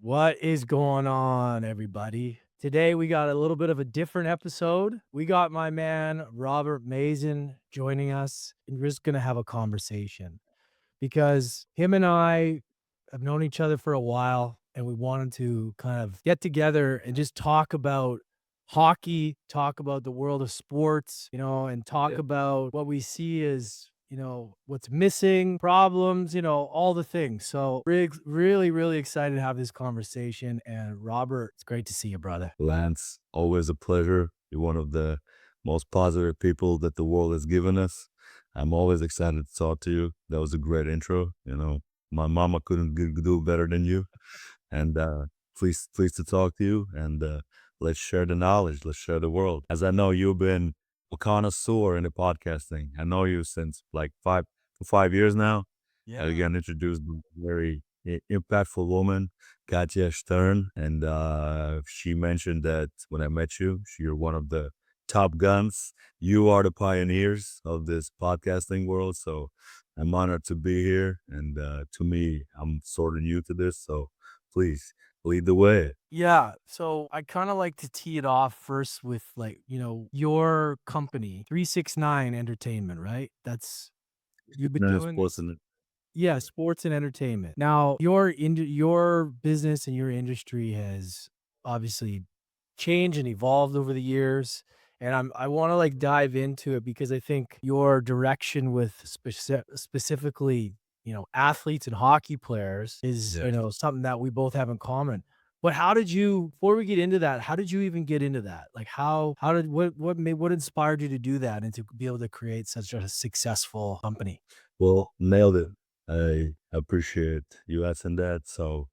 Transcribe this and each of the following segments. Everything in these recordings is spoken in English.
What is going on, everybody? Today we got a little bit of a different episode. We got my man Robert Mazin joining us, and we're just gonna have a conversation because him and I have known each other for a while, and we wanted to kind of get together and just talk about hockey, talk about the world of sports, and talk Yeah. about what we see as, what's missing, problems, all the things. So really, really excited to have this conversation. And Robert, it's great to see you, brother. Lance, always a pleasure. You're one of the most positive people that the world has given us. I'm always excited to talk to you. That was a great intro. My mama couldn't do better than you. And pleased to talk to you. And let's share the knowledge. Let's share the world. As I know you've been a connoisseur in the podcasting. I know you since like 5 years now. Yeah. I got introduced by a very impactful woman, Katja Stern, and she mentioned that when I met you, you're one of the top guns. You are the pioneers of this podcasting world, so I'm honored to be here. And to me, I'm sort of new to this, so please lead the way. Yeah. So I kind of like to tee it off first with like, your company, 369 Entertainment, right? You've been No, it's doing this. wasn't Yeah, sports and entertainment. Now, your business and your industry has obviously changed and evolved over the years, and I wanna, like, dive into it because I think your direction with specifically, athletes and hockey players is, Yeah. something that we both have in common. But how did you before we get into that, how did you even get into that? Like, how did what inspired you to do that and to be able to create such a successful company? Well, nailed it. I appreciate you asking that. So,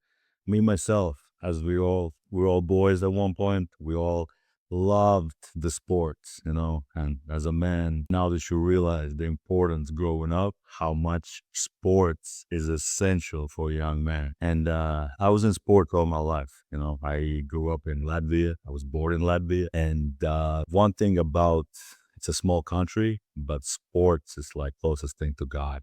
me myself, as we're all boys at one point, we all loved the sports, and as a man, now that you realize the importance growing up, how much sports is essential for a young man. And I was in sports all my life. I grew up in Latvia. I was born in Latvia. And one thing about it's a small country, but sports is like closest thing to God.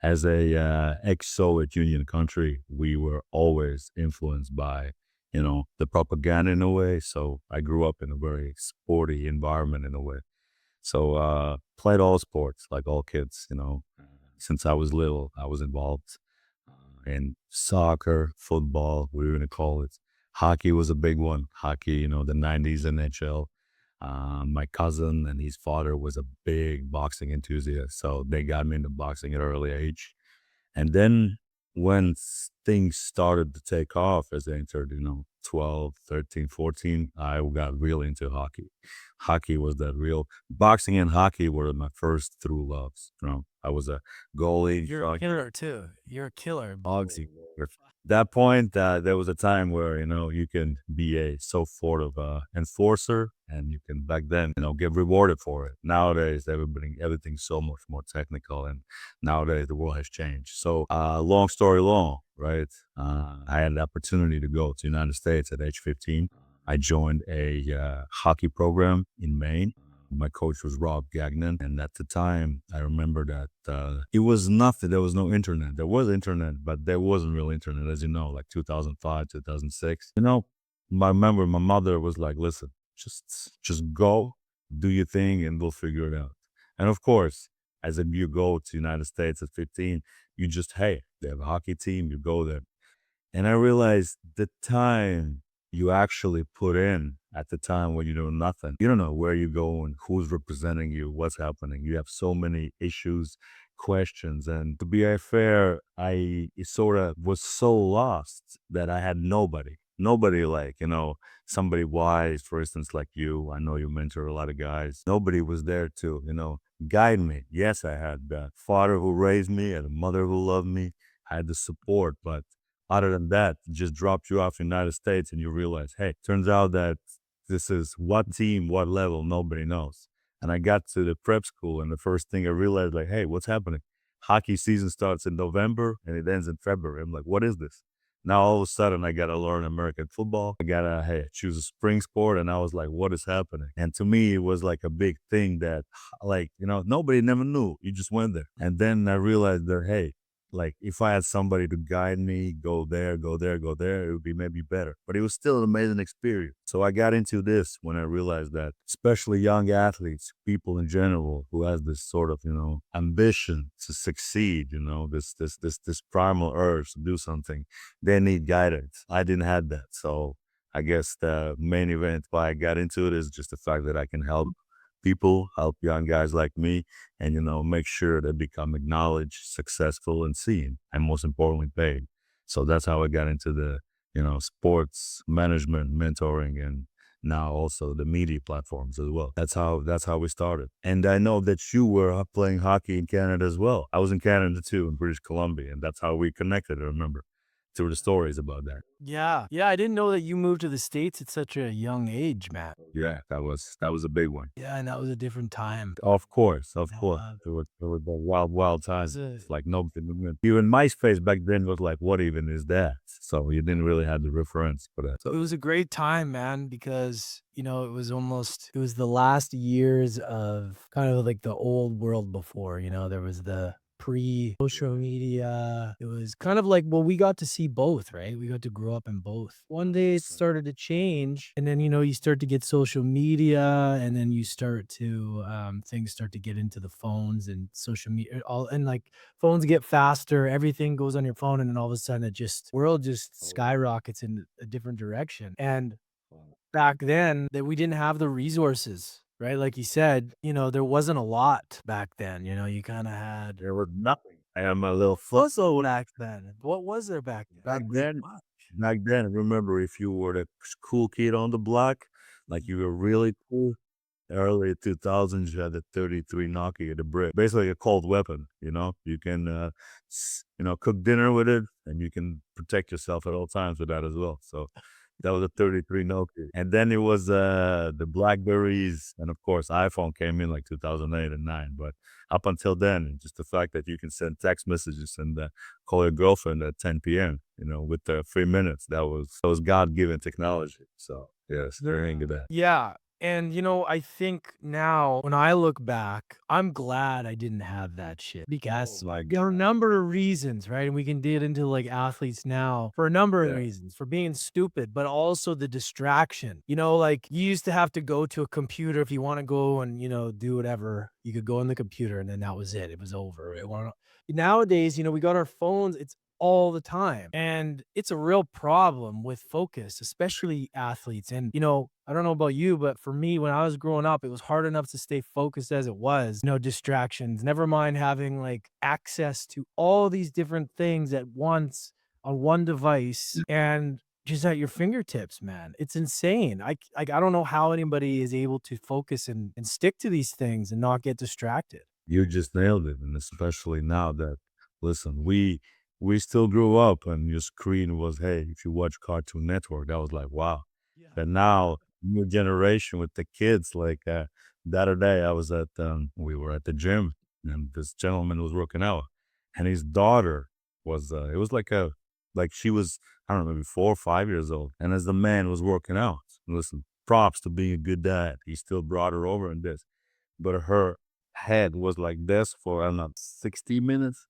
As a ex-Soviet Union country, we were always influenced by, the propaganda in a way. So I grew up in a very sporty environment in a way. So played all sports like all kids. Since I was little, I was involved in soccer, football. We were going to call it. Hockey was a big one. Hockey, the '90s NHL. My cousin and his father was a big boxing enthusiast, so they got me into boxing at an early age. And then when things started to take off as I entered, 12, 13, 14, I got really into hockey. Hockey was that real boxing and hockey were my first true loves. I was a goalie, You're a killer too. You're a killer. boxing. That point, there was a time where you can be a so sort of enforcer, and you can back then get rewarded for it. Nowadays, everything's so much more technical, and nowadays the world has changed. So, long story long, right? I had the opportunity to go to the United States at age 15. I joined a hockey program in Maine. My coach was Rob Gagnon, and at the time, I remember that it was nothing. There was no internet. There was internet, but there wasn't real internet, as you know, like 2005, 2006. I remember my mother was like, "Listen, just go, do your thing, and we'll figure it out." And of course, as if you go to United States at 15, you just hey, they have a hockey team, you go there. And I realized the time you actually put in at the time when you know nothing, you don't know where you're going, who's representing you, what's happening. You have so many issues, questions. And to be fair, I sort of was so lost that I had nobody. Nobody like, somebody wise, for instance, like you. I know you mentor a lot of guys. Nobody was there to, guide me. Yes, I had a father who raised me and a mother who loved me. I had the support, but other than that, just dropped you off in the United States and you realize, hey, turns out that this is what team, what level, nobody knows. And I got to the prep school and the first thing I realized, like, hey, what's happening? Hockey season starts in November and it ends in February. I'm like, what is this? Now all of a sudden I gotta learn American football. I gotta choose a spring sport. And I was like, what is happening? And to me, it was like a big thing that like, nobody never knew. You just went there. And then I realized that, hey, Like if I had somebody to guide me, go there, go there, go there, it would be maybe better. But it was still an amazing experience. So I got into this when I realized that, especially young athletes, people in general who has this sort of, ambition to succeed, this primal urge to do something, they need guidance. I didn't have that. So I guess the main event why I got into it is just the fact that I can help people, help young guys like me, and make sure they become acknowledged, successful, and seen, and most importantly, paid. So that's how I got into the sports management, mentoring, and now also the media platforms as well. That's how we started. And I know that you were playing hockey in Canada as well. I was in Canada too, in British Columbia, and that's how we connected. I remember through the stories about that. Yeah. Yeah, I didn't know that you moved to the States at such a young age, man. Yeah, that was a big one. Yeah, and that was a different time. Of course, of No, course. It was a wild, wild it time. was a It's like nobody knew it. Even MySpace back then was like, what even is that? So you didn't really have the reference for that. it was a great time, man, because, it was the last years of kind of like the old world before, there was the pre-social media. It was kind of like, well, we got to see both, right? We got to grow up in both. One day it started to change, and then, you start to get social media, and then you start to, things start to get into the phones and social media, all, and like phones get faster, everything goes on your phone, and then all of a sudden it just world just skyrockets in a different direction. And back then that we didn't have the resources, right? Like you said, there wasn't a lot back then. You kind of had There was nothing. I am a little also fuzzle. back then. What was there back then? Back Not then, much. remember if you were the cool kid on the block, like you were really cool, early 2000s, you had the 33 Nokia, the brick, basically a cold weapon. You can, cook dinner with it, and you can protect yourself at all times with that as well. So that was a 33 Nokia. And then it was the Blackberries. And of course, iPhone came in like 2008 and 9. But up until then, just the fact that you can send text messages and call your girlfriend at 10 p.m., with 3 minutes, that was God given technology. So, yes, very into that. Yeah. And I think now when I look back, I'm glad I didn't have that shit because Like, there are a number of reasons, right? And we can get into like athletes now for a number of yeah. reasons, for being stupid, but also the distraction. Like you used to have to go to a computer if you want to go and, do whatever. You could go on the computer and then that was it. It was over. Nowadays, we got our phones. It's all the time. And it's a real problem with focus, especially athletes. And, I don't know about you, but for me, when I was growing up, it was hard enough to stay focused as it was, distractions, never mind having like access to all these different things at once on one device and just at your fingertips, man. It's insane. I don't know how anybody is able to focus and stick to these things and not get distracted. You just nailed it, and especially now that, listen, we still grew up and your screen was, hey, if you watch Cartoon Network, that was like, wow. Yeah. But now, new generation with the kids, like the other day, we were at the gym, and this gentleman was working out, and his daughter it was like she was, I don't know, maybe 4 or 5 years old, and as the man was working out, listen, props to being a good dad, he still brought her over and this, but her head was like this for, I don't know, 60 minutes.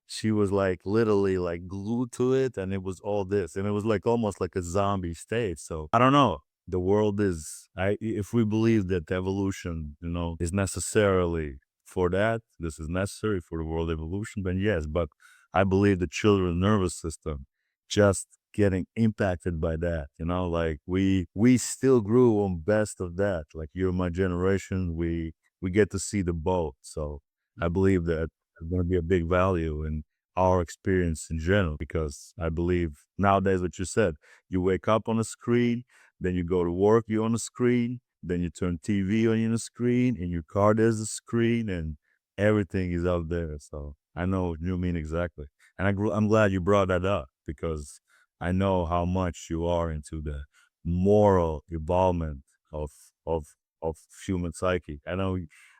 She was like literally like glued to it, and it was all this, and it was like almost like a zombie state. So I don't know. The world is, if we believe that evolution, is necessarily for that, this is necessary for the world evolution, then yes. But I believe the children's nervous system just getting impacted by that. Like we still grew on best of that. Like you're my generation, we get to see the both. So I believe that there's going to be a big value in our experience in general, because I believe nowadays what you said, you wake up on a screen, then you go to work, you're on a screen, then you turn TV on a screen, in your car there's a screen, and everything is out there. So I know what you mean exactly. And I'm glad you brought that up, because I know how much you are into the moral involvement of of of human psyche.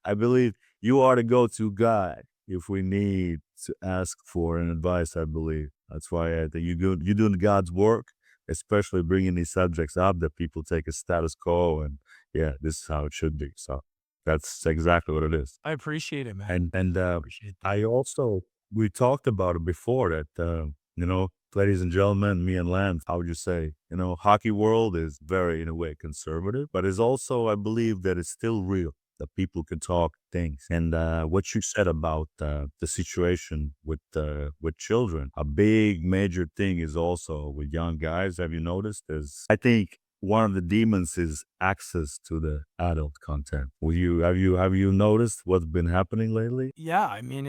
I believe you are the go-to guy if we need to ask for an advice. I believe that's why I think you're doing God's work, especially bringing these subjects up that people take as status quo, and yeah, this is how it should be. So that's exactly what it is. I appreciate it, man. And I appreciate that. I also we talked about it before that, ladies and gentlemen, me and Lance, how would you say, hockey world is very, in a way, conservative, but it's also, I believe that it's still real, that people can talk things. And what you said about the situation with children, a big major thing is also with young guys. Have you noticed? Is I think one of the demons is access to the adult content. Will you have you noticed what's been happening lately? Yeah, I mean,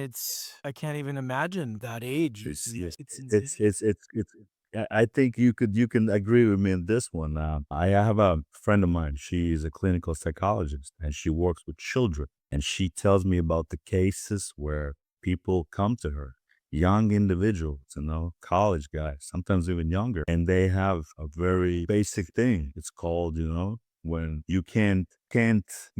I can't even imagine that age. It's yeah, It's insane. it's I think you can agree with me in this one. I have a friend of mine. She's a clinical psychologist and she works with children. And she tells me about the cases where people come to her, young individuals, college guys, sometimes even younger, and they have a very basic thing. It's called, when you can't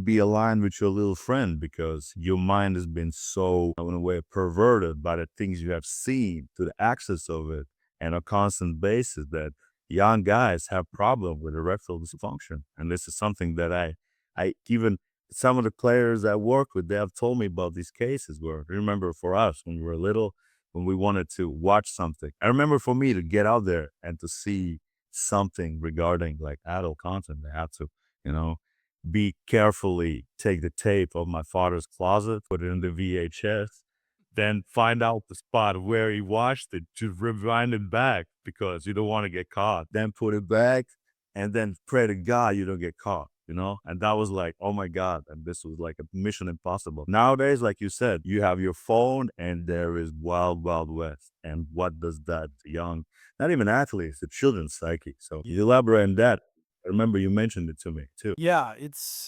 be aligned with your little friend because your mind has been so, in a way, perverted by the things you have seen to the access of it and a constant basis that young guys have problem with erectile dysfunction. And this is something that I even some of the players I work with, they have told me about these cases where, remember for us when we were little, when we wanted to watch something. I remember for me to get out there and to see something regarding like adult content, I had to, you know, be carefully take the tape of my father's closet, put it in the VHS, then find out the spot where he watched it to rewind it back because you don't want to get caught. Then put it back and then pray to God you don't get caught. And that was like, oh my God. And this was like a mission impossible. Nowadays, like you said, you have your phone and there is wild, wild west. And what does that young, not even athletes, the children's psyche. So you elaborate on that. I remember you mentioned it to me too. Yeah,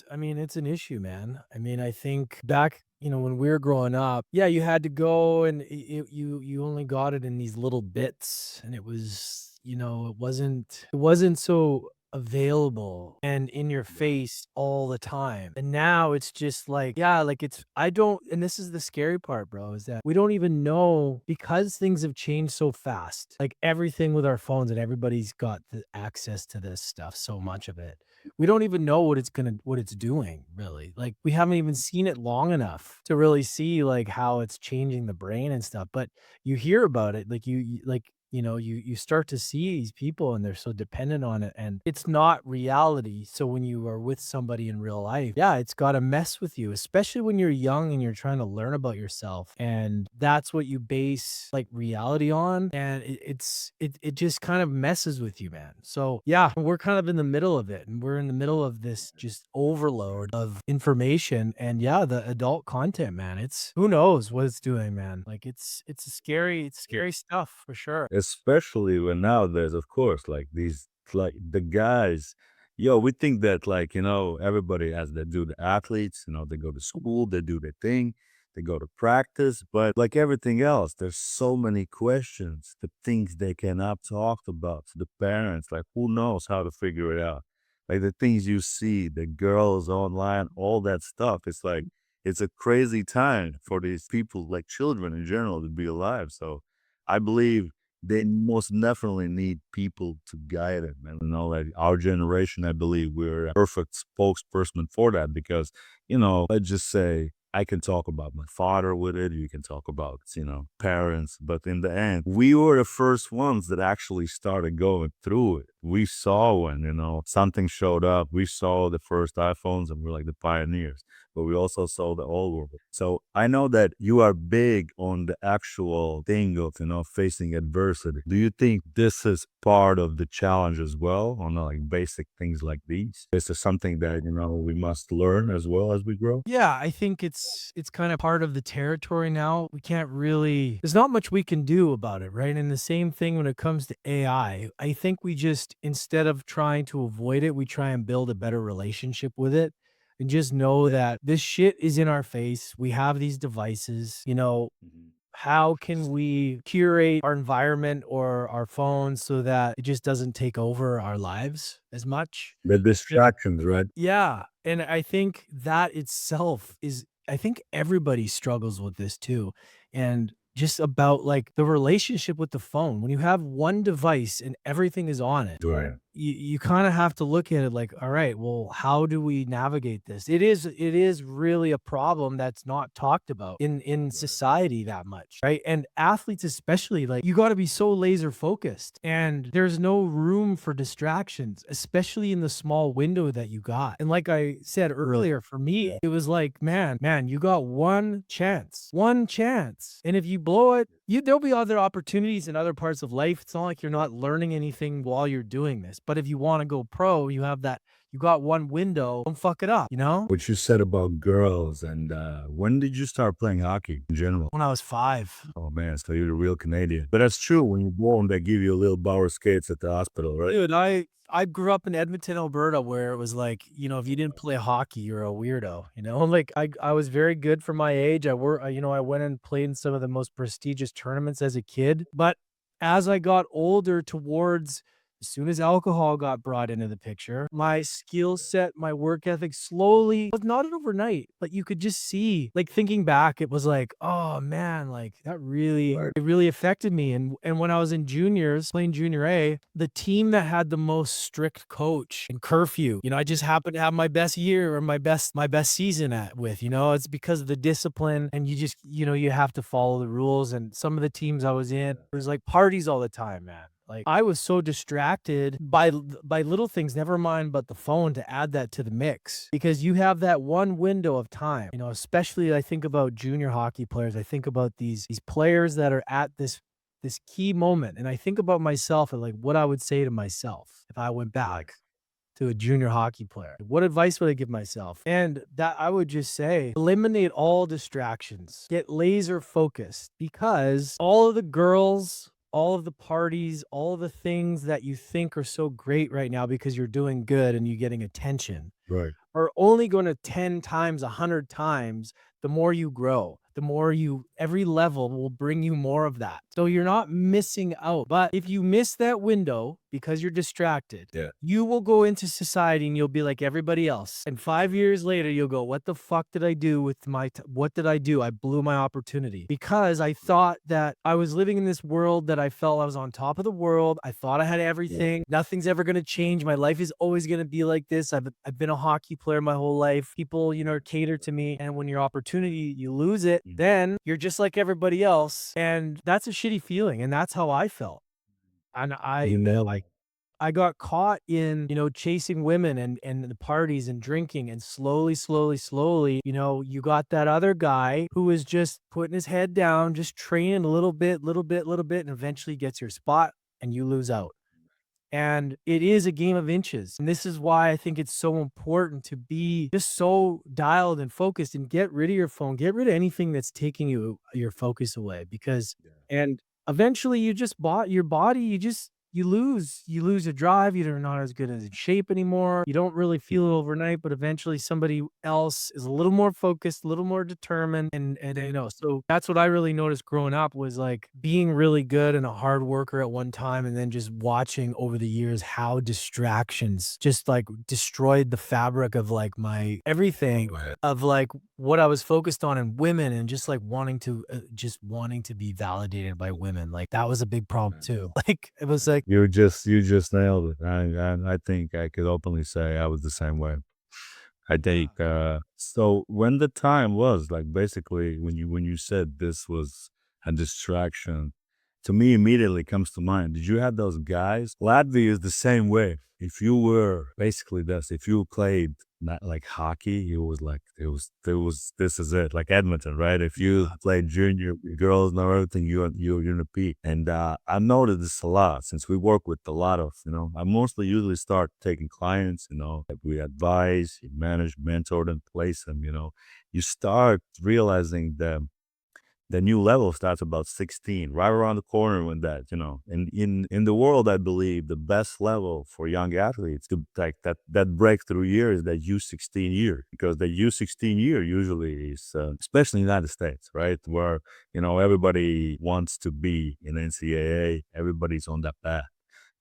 I mean, it's an issue, man. I mean, I think back, when we were growing up, yeah, you had to go and you only got it in these little bits and it was, it wasn't so available and in your face all the time. And now it's just like, yeah, like I don't, and this is the scary part, bro, is that we don't even know because things have changed so fast. Like everything with our phones and everybody's got the access to this stuff, so much of it, we don't even know what it's doing, really. Like, we haven't even seen it long enough to really see, like, how it's changing the brain and stuff, but you hear about it, like, you start to see these people and they're so dependent on it, and it's not reality, so when you are with somebody in real life, yeah, it's gotta mess with you, especially when you're young and you're trying to learn about yourself, and that's what you base, like, reality on, and it just kind of messes with you, man. So, yeah, we're kind of in the middle of it, and we're in the middle of this just overload of information, and yeah, the adult content, man, it's who knows what it's doing, man. Like, it's scary stuff for sure. Especially when nowadays, of course, like these, like the guys, we think that like, everybody has they do the athletes, they go to school, they do their thing, they go to practice, but like everything else, there's so many questions, the things they cannot talk about to the parents, like who knows how to figure it out. Like the things you see, the girls online, all that stuff. It's like it's a crazy time for these people, like children in general, to be alive. So I believe they most definitely need people to guide them. And like our generation, I believe we're a perfect spokesperson for that because, let's just say I can talk about my father with it. You can talk about, parents, but in the end, we were the first ones that actually started going through it. We saw when, something showed up. We saw the first iPhones and we're like the pioneers, but we also saw the old world. So I know that you are big on the actual thing of, facing adversity. Do you think this is part of the challenge as well on like basic things like these? Is this something that, we must learn as well as we grow? Yeah, I think it's kind of part of the territory now. We can't really there's not much we can do about it, right? And the same thing when it comes to AI. I think we just instead of trying to avoid it, we try and build a better relationship with it and just know that this shit is in our face. We have these devices, Mhm. how can we curate our environment or our phones so that it just doesn't take over our lives as much? The distractions, right? Yeah, and I think that itself is I think everybody struggles with this too, and just about, like, the relationship with the phone. When you have one device and everything is on it, Right. you kind of have to look at it like, all right, well, how do we navigate this? It is really a problem that's not talked about in Right. society that much, right? And athletes especially, like you got to be so laser focused, and there's no room for distractions, especially in the small window that you got. And like I said earlier, for Yeah. me, it was like, man, you got one chance, and if you blow it, there'll be other opportunities in other parts of life. It's not like you're not learning anything while you're doing this. But if you want to go pro, you got one window. Don't fuck it up, you know? What you said about girls and when did you start playing hockey in general? When I was 5. Oh man, so you're a real Canadian. But that's true. When you're born, they give you a little Bauer skates at the hospital, right? Dude, I grew up in Edmonton, Alberta, where it was like, if you didn't play hockey, you're a weirdo, you know? Like I was very good for my age. I went and played in some of the most prestigious tournaments as a kid. But as I got older towards as soon as alcohol got brought into the picture, my skill set, my work ethic slowly was not overnight, but you could just see, like thinking back, it was like, oh man, like that really Right. it really affected me. And when I was in juniors, playing junior A, the team that had the most strict coach and curfew, I just happened to have my best year or my best season it's because of the discipline, and you just, you have to follow the rules. And some of the teams I was in, it was like parties all the time, man. Like I was so distracted by little things, never mind but the phone, to add that to the mix, because you have that one window of time. Especially I think about junior hockey players. I think about these players that are at this key moment, and I think about myself and like what I would say to myself if I went Right. back to a junior hockey player. What advice would I give myself? And that I would just say, eliminate all distractions. Get laser focused, because all of the girls, all of the parties, all of the things that you think are so great right now because you're doing good and you're getting attention Right. are only going to 10 times, 100 times, the more you grow, every level will bring you more of that. So you're not missing out. But if you miss that window because you're distracted, Yeah. you will go into society and you'll be like everybody else. And 5 years later, you'll go, what the fuck did I do with what did I do? I blew my opportunity because I thought that I was living in this world that I felt I was on top of the world. I thought I had Yeah. everything. Nothing's ever going to change. My life is always going to be like this. I've been a hockey player my whole life. People, cater to me. And when your opportunity, you lose it, Mm. then you're just like everybody else. And that's a shitty feeling. And that's how I felt. And You nailed it. I got caught in, chasing women and the parties and drinking, and slowly, slowly, slowly, you got that other guy who is just putting his head down, just training a little bit, little bit, little bit, and eventually gets your spot and you lose out. And it is a game of inches. And this is why I think it's so important to be just so dialed and focused, and get rid of your phone, get rid of anything that's taking your focus away, because Yeah. and eventually you just bought your body, you lose a drive, you're not as good as in shape anymore. You don't really feel it overnight, but eventually somebody else is a little more focused, a little more determined. So that's what I really noticed growing up, was like being really good and a hard worker at one time, and then just watching over the years how distractions just like destroyed the fabric of like my everything, Go ahead. of like what I was focused on in women, and just like wanting to be validated by women. Like that was a big problem too. Like it was like, You just nailed it. I think I could openly say I was the same way. I think so when the time was like basically when you said this was a distraction, to me immediately comes to mind. Did you have those guys? Latvia is the same way. If you were basically this, if you played not like hockey, it was this is it. Like Edmonton, right? If you played junior girls and everything, you're gonna peak. And I've noticed this a lot since we work with a lot of, I mostly usually start taking clients, that we advise, you manage, mentor them, place them, you start realizing that the new level starts about 16, right around the corner when that, and in the world, I believe the best level for young athletes to like that breakthrough year is that U16 year, because the U16 year usually is, especially in the United States, right? Where, everybody wants to be in NCAA, everybody's on that path.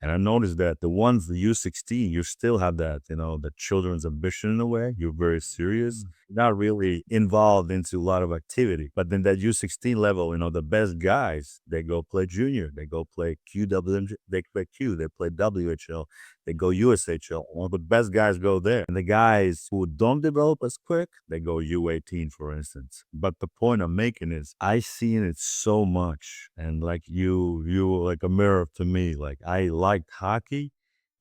And I noticed that the ones, the U16, you still have that, the children's ambition in a way. You're very serious, not really involved into a lot of activity. But then that U16 level, the best guys, they go play junior, they go play QWMJ, they play Q, they play WHL. they go USHL. One of the best guys go there. And the guys who don't develop as quick, they go U18, for instance. But the point I'm making is I seen it so much. And like you were like a mirror to me. Like I liked hockey,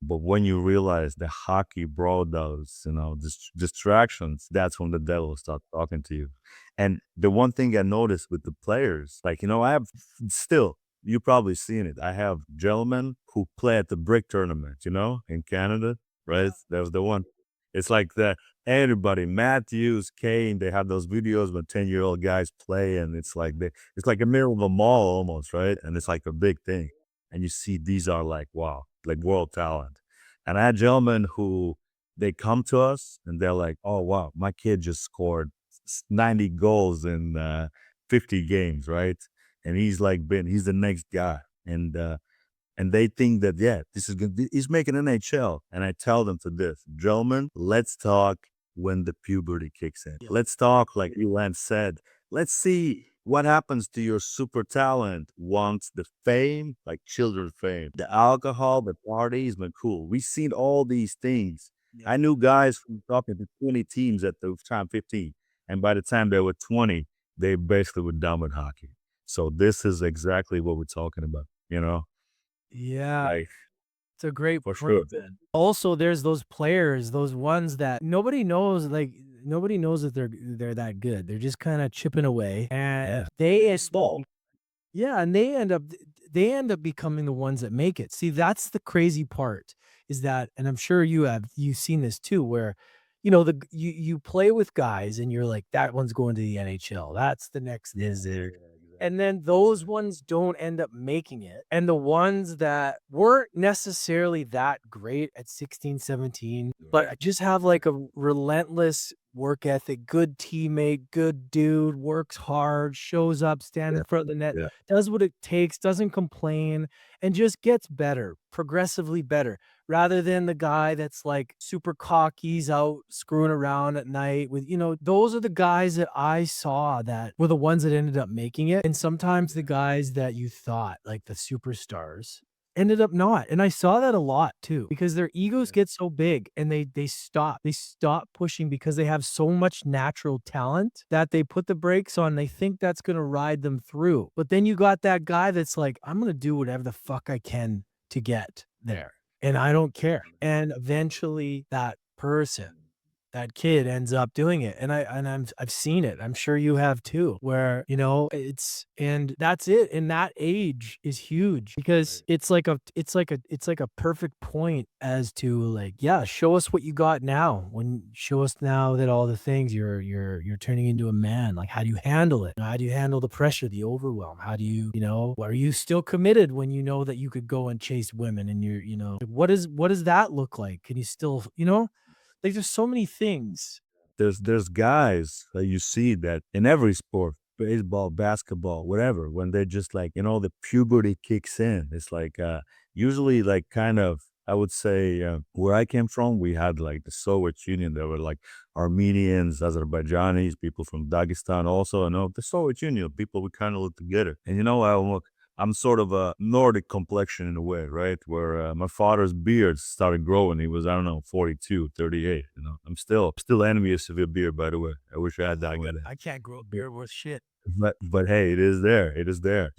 but when you realize the hockey brought those, distractions, that's when the devil starts talking to you. And the one thing I noticed with the players, like, I have still, you probably seen it. I have gentlemen who play at the brick tournament, in Canada, right? That was the one. It's like the everybody, Matthews, Kane, they have those videos when 10-year-old guys play, and it's like a mirror of a mall almost, right? And it's like a big thing. And you see these are like, wow, like world talent. And I had gentlemen who they come to us and they're like, oh wow, my kid just scored 90 goals in 50 games, right? And he's the next guy. And they think that, yeah, this is good. He's making NHL. And I tell them to this, gentlemen, let's talk when the puberty kicks in. Yeah. Let's talk, like Elan said, let's see what happens to your super talent once the fame, like children's fame, the alcohol, the parties, man, cool. We've seen all these things. Yeah. I knew guys from talking to 20 teams at the time, 15. And by the time they were 20, they basically were done with hockey. So this is exactly what we're talking about, Yeah. like, It's a great for point, sure. man. Also, there's those players, those ones that nobody knows, like, nobody knows that they're that good. They're just kinda chipping away, and Yeah. they end up Small. yeah, and they end up becoming the ones that make it. See, that's the crazy part, is that and I'm sure you've seen this too, where, you play with guys and you're like, "That one's going to the NHL. That's the next Is thing." there? Exactly. And then those ones don't end up making it, and the ones that weren't necessarily that great at 16, 17, Right. but just have, like, a relentless work ethic, good teammate, good dude, works hard, shows up, stand Yeah. in front of the net, Yeah. does what it takes, doesn't complain, and just gets better, progressively better, rather than the guy that's, like, super cocky, he's out screwing around at night with those are the guys that I saw that were the ones that ended up making it, and sometimes the guys that you thought, like the superstars, ended up not, and I saw that a lot too, because their egos Yeah. get so big and they stop pushing because they have so much natural talent that they put the brakes on, they think that's gonna ride them through, but then you got that guy that's like, "I'm gonna do whatever the fuck I can to get there, and I don't care," and eventually that kid ends up doing it, and I've seen it, I'm sure you have too, where, it's and that's it, and that age is huge because Right. it's like a perfect point as to, like, yeah, show us what you got now, show us now that all the things you're turning into a man, like, how do you handle it? How do you handle the pressure, the overwhelm? How do are you still committed when you know that you could go and chase women and what does that look like? Can you still, like, there's so many things. There's guys that you see that in every sport, baseball, basketball, whatever, when they're just like, the puberty kicks in. It's like usually like kind of I would say where I came from, we had like the Soviet Union. There were like Armenians, Azerbaijanis, people from Dagestan also. The Soviet Union, people we kind of live together. And I'm sort of a Nordic complexion in a way, right? Where my father's beard started growing. He was, I don't know, 42, 38. I'm still envious of your beard, by the way. I wish I had that one. I can't grow a beard worth shit. But hey, it is there. It is there.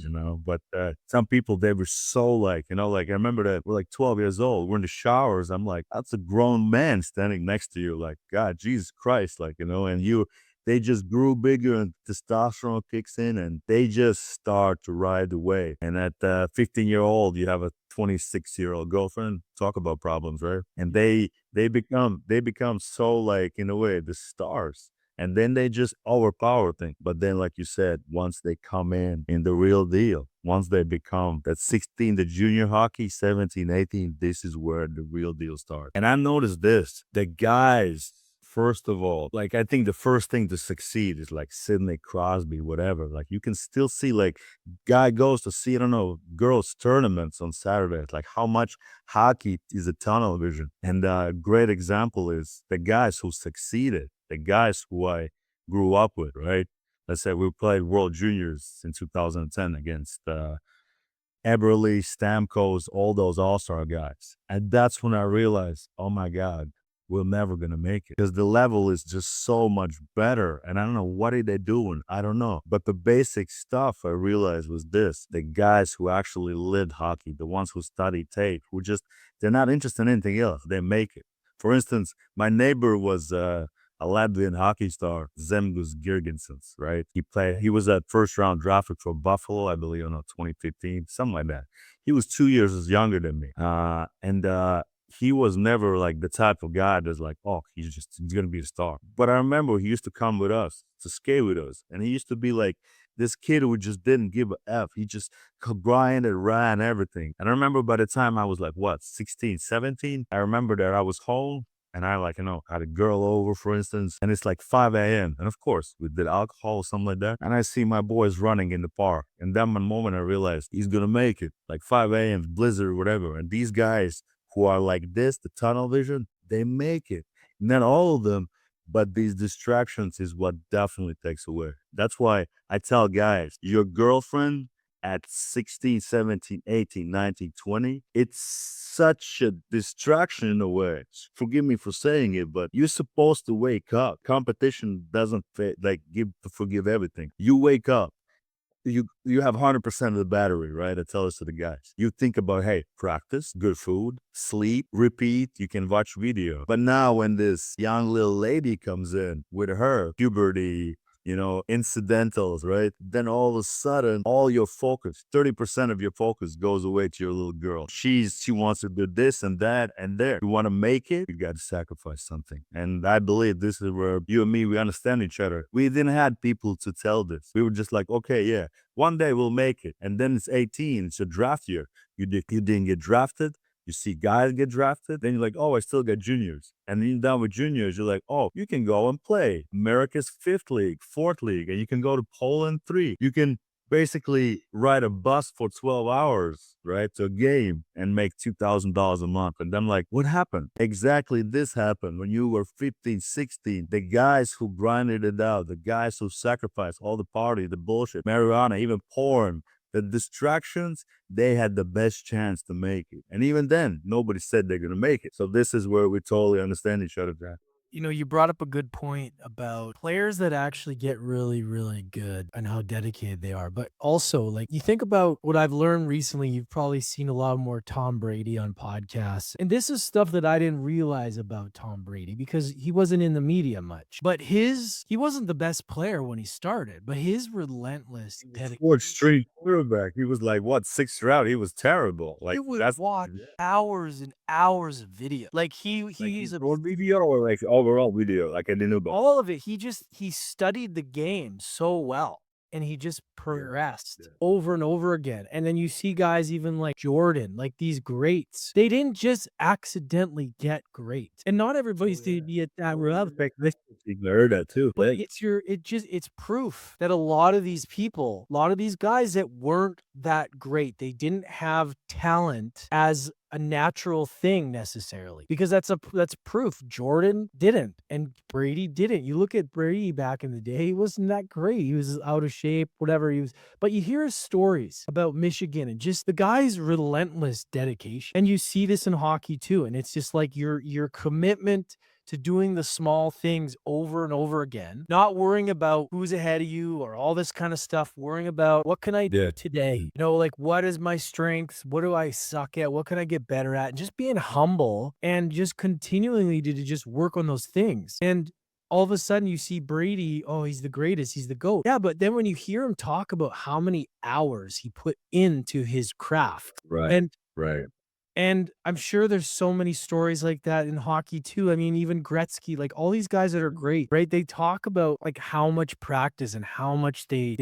But some people they were so like I remember that we're like 12 years old. We're in the showers. I'm like, that's a grown man standing next to you. Like, God, Jesus Christ, and they just grew bigger and testosterone kicks in and they just start to ride the wave. And at 15-year-old, you have a 26-year-old girlfriend. Talk about problems, right? And they become so like in a way the stars and then they just overpower things. But then, like you said, once they come in the real deal, once they become that 16, the junior hockey, 17, 18, this is where the real deal starts. And I noticed this, the guys, first of all, like I think the first thing to succeed is like Sidney Crosby, whatever. Like you can still see like guy goes to see, I don't know, girls tournaments on Saturdays, like how much hockey is a tunnel vision. And a great example is the guys who succeeded, the guys who I grew up with, right? Let's say we played World Juniors in 2010 against Eberle, Stamkos, all those all-star guys. And that's when I realized, oh my God, we're never gonna make it because the level is just so much better. And I don't know what are they doing. I don't know. But the basic stuff I realized was this: the guys who actually lived hockey, the ones who studied tape, who just they're not interested in anything else. They make it. For instance, my neighbor was a Latvian hockey star, Zemgus Girgensons, right? He was a first round drafted for Buffalo, I believe, in 2015, something like that. He was 2 years younger than me. And he was never like the type of guy that's like, oh, he's gonna be a star. But I remember he used to come with us to skate with us, and he used to be like this kid who just didn't give a f. He just grinded, ran everything. And I remember by the time I was like what 16, 17, I remember that I was home. And I like, had a girl over, for instance, and it's like 5 a.m. And of course, we did alcohol or something like that. And I see my boys running in the park. And then one moment I realized he's gonna make it. Like 5 a.m., blizzard, whatever. And these guys who are like this, the tunnel vision, they make it. Not all of them, but these distractions is what definitely takes away. That's why I tell guys, your girlfriend at 16, 17, 18, 19, 20, it's such a distraction in a way. Forgive me for saying it, but you're supposed to wake up. Competition doesn't forgive everything. You wake up, you have 100% of the battery, right? I tell this to the guys. You think about, hey, practice, good food, sleep, repeat, you can watch video. But now when this young little lady comes in with her puberty, incidentals, right? Then all of a sudden, all your focus, 30% of your focus goes away to your little girl. She wants to do this and that and there. You want to make it, you got to sacrifice something. And I believe this is where you and me, we understand each other. We didn't have people to tell this. We were just like, okay, yeah, one day we'll make it. And then it's 18, it's a draft year. You didn't get drafted. You see guys get drafted, then you're like, oh, I still got juniors. And then you're done with juniors, you're like, oh, you can go and play America's fifth league, fourth league, and you can go to Poland three. You can basically ride a bus for 12 hours, right, to a game and make $2,000 a month. And I'm like, what happened? Exactly this happened when you were 15, 16. The guys who grinded it out, the guys who sacrificed all the party, the bullshit, marijuana, even porn, the distractions, they had the best chance to make it. And even then, nobody said they're going to make it. So this is where we totally understand each other, Jack. You brought up a good point about players that actually get really, really good and how dedicated they are. But also, like, you think about what I've learned recently, you've probably seen a lot more Tom Brady on podcasts. And this is stuff that I didn't realize about Tom Brady because he wasn't in the media much. But he wasn't the best player when he started, but his relentless He was fourth dedication. string quarterback. He was like, what, sixth round? He was terrible. Like, You would that's watch hours and hours of video. Like like he's his a broad video or like overall video, like I didn't know about. all of it. He studied the game so well, and he just Yeah. progressed Yeah. over and over again. And then you see guys even like Jordan, like these greats. They didn't just accidentally get great. And not Oh, everybody's to yeah. be at that Totally level. respect this. I heard that too. But Like, it's proof that a lot of these people, a lot of these guys that weren't that great, they didn't have talent as a natural thing necessarily, because that's proof. Jordan didn't, and Brady didn't. You look at Brady back in the day, he wasn't that great. He was out of shape, whatever he was. But you hear his stories about Michigan and just the guy's relentless dedication. And you see this in hockey too. And it's just like your commitment to doing the small things over and over again, not worrying about who's ahead of you or all this kind of stuff, worrying about what can I yeah. do today? Like what is my strengths? What do I suck at? What can I get better at? And just being humble and just continually to just work on those things. And all of a sudden you see Brady, oh, he's the greatest, he's the GOAT. Yeah, but then when you hear him talk about how many hours he put into his craft, Right. and Right. and I'm sure there's so many stories like that in hockey too. I mean, even Gretzky, like all these guys that are great, right? They talk about like how much practice and how much they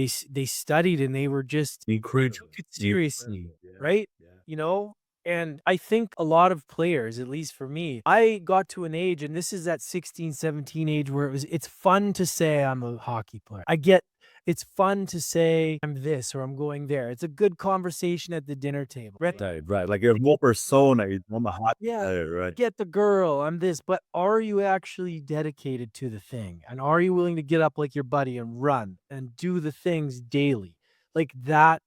studied, and they were just took Incredible. it seriously, Incredible. Yeah. right? Yeah. You know? And I think a lot of players, at least for me, I got to an age, and this is that 16, 17 age where it's fun to say I'm a hockey player. I get it's fun to say I'm this or I'm going there. It's a good conversation at the dinner table. Right? Right. Like your whole persona is on the hot Yeah, player, right? get the girl, I'm this, but are you actually dedicated to the thing? And are you willing to get up like your buddy and run and do the things daily? Like that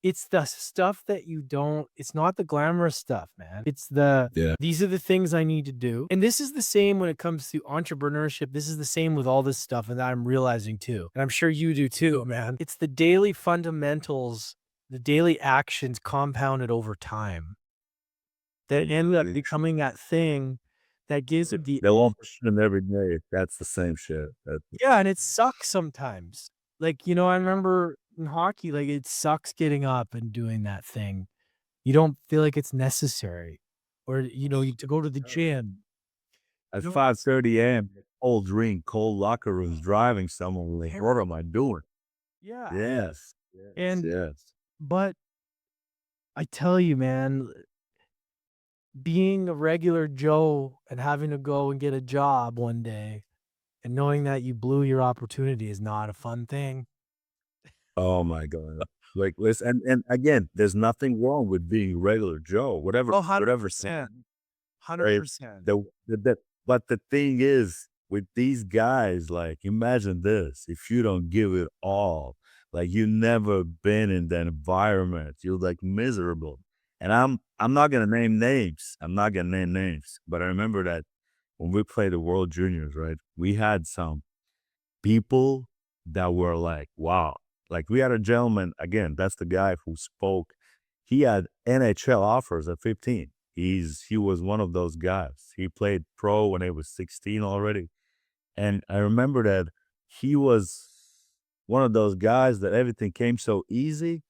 It's the stuff that you don't it's not the glamorous stuff, man. It's the, Yeah. "These are the things I need to do." And this is the same when it comes to entrepreneurship. This is the same with all this stuff, and that I'm realizing too, and I'm sure you do too, man. It's the daily fundamentals, the daily actions compounded over time that end up becoming that thing that gives it the They won't push it every day. That's the same shit. That's the yeah, same and it thing. sucks sometimes. Like, I remember in hockey, like, it sucks getting up and doing that thing. You don't feel like it's necessary or, you to go to the gym. At You don't 5:30 AM, cold drink, cold locker rooms, driving somewhere, like, what am I doing? yeah, Yes. Yes, and yes. but I tell you, man, being a regular Joe and having to go and get a job one day and knowing that you blew your opportunity is not a fun thing. Oh my god. Like, listen, and again, there's nothing wrong with being regular Joe, Oh, whatever 100%, right? 100%. The but the thing is, with these guys, like, imagine this, if you don't give it all, like, you never been in that environment, you're, like, miserable. And I'm not gonna name names. I'm not gonna name names, but I remember that when we played the World Juniors, right, we had some people that were like, wow. Like, we had a gentleman, again, that's the guy who spoke. He had NHL offers at 15. He was one of those guys. He played pro when he was 16 already. And I remember that he was one of those guys that everything came so easy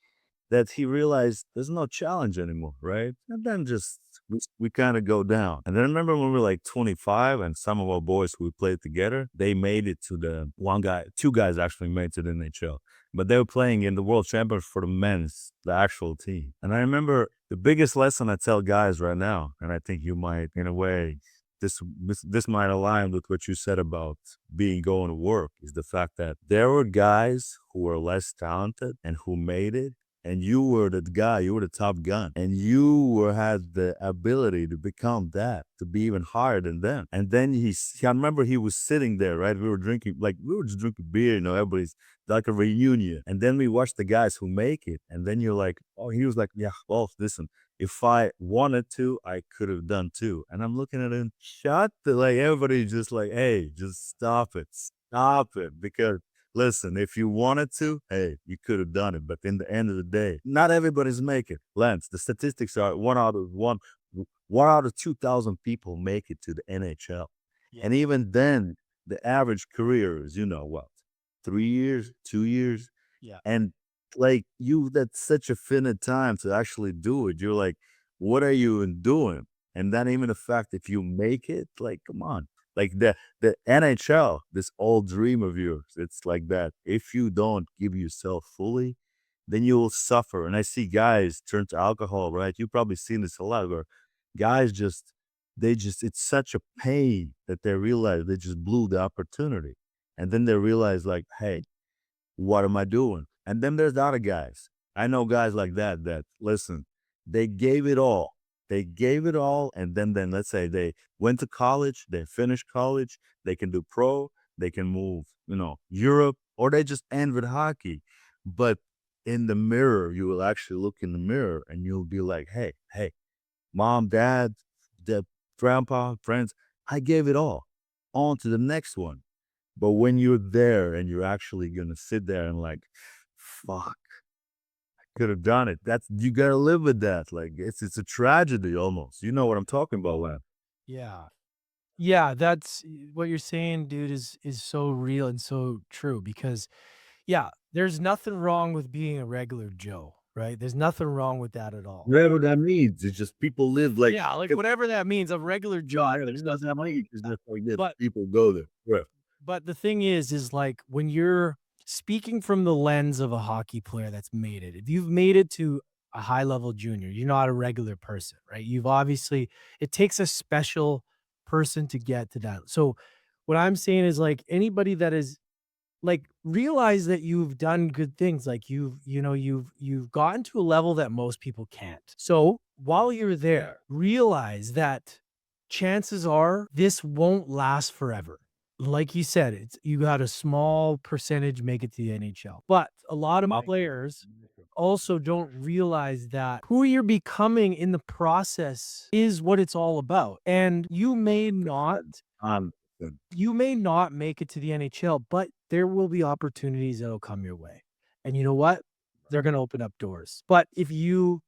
that he realized there's no challenge anymore, right? And then just we kind of go down. And then I remember when we were like 25 and some of our boys who we played together, they made it to the one guy, two guys actually made it to the NHL. But they were playing in the World Championship for the men's, the actual team. And I remember the biggest lesson I tell guys right now, and I think you might, in a way, this might align with what you said about being going to work, is the fact that there were guys who were less talented and who made it, and you were the guy, you were the top gun, and you had the ability to become that, to be even higher than them. And then I remember he was sitting there, right? We were drinking, like, we were just drinking beer, everybody's like a reunion. And then we watched the guys who make it, and then you're like, oh, he was like, yeah, well, listen, if I wanted to, I could have done too. And I'm looking at him, like, everybody's just like, hey, just stop it, because listen, if you wanted to, hey, you could have done it. But in the end of the day, not everybody's making it. Lance, the statistics are one out of 2,000 people make it to the NHL. Yeah, And even then, the average career is, what, 3 years, 2 years? yeah, And like that's such a finite time to actually do it. You're like, what are you even doing? And then even the fact if you make it, like, come on. Like the NHL, this old dream of yours, it's like that. If you don't give yourself fully, then you will suffer. And I see guys turn to alcohol, right? You've probably seen this a lot where guys it's such a pain that they realize they just blew the opportunity. And then they realize, like, hey, what am I doing? And then there's the other guys. I know guys like that listen, they gave it all. They gave it all, and then let's say they went to college, they finished college, they can do pro, they can move, Europe, or they just end with hockey. But in the mirror, you will actually look in the mirror and you'll be like, hey, mom, dad, the grandpa, friends, I gave it all. On to the next one. But when you're there and you're actually gonna sit there and like, fuck, could have done it. That's you gotta live with that. Like it's a tragedy almost. You know what I'm talking about, man. yeah. Yeah, that's what you're saying, dude, is so real and so true because, yeah, there's nothing wrong with being a regular Joe, right? There's nothing wrong with that at all. Whatever that means. It's just people live like Yeah, like, 'cause whatever that means, a regular Joe. God, there's nothing that means. It's just like this. But People go there. Yeah. but the thing is, like, when you're speaking from the lens of a hockey player that's made it, if you've made it to a high level junior, you're not a regular person, right? You've obviously it takes a special person to get to that. So, what I'm saying is, like, anybody that is like, realize that you've done good things, like, you've gotten to a level that most people can't. So, while you're there, realize that chances are this won't last forever. Like you said, it's you got a small percentage make it to the NHL, but a lot of My players also don't realize that who you're becoming in the process is what it's all about. And Um, you may not make it to the NHL, but there will be opportunities that'll come your way. And you know what? They're going to open up doors. But if you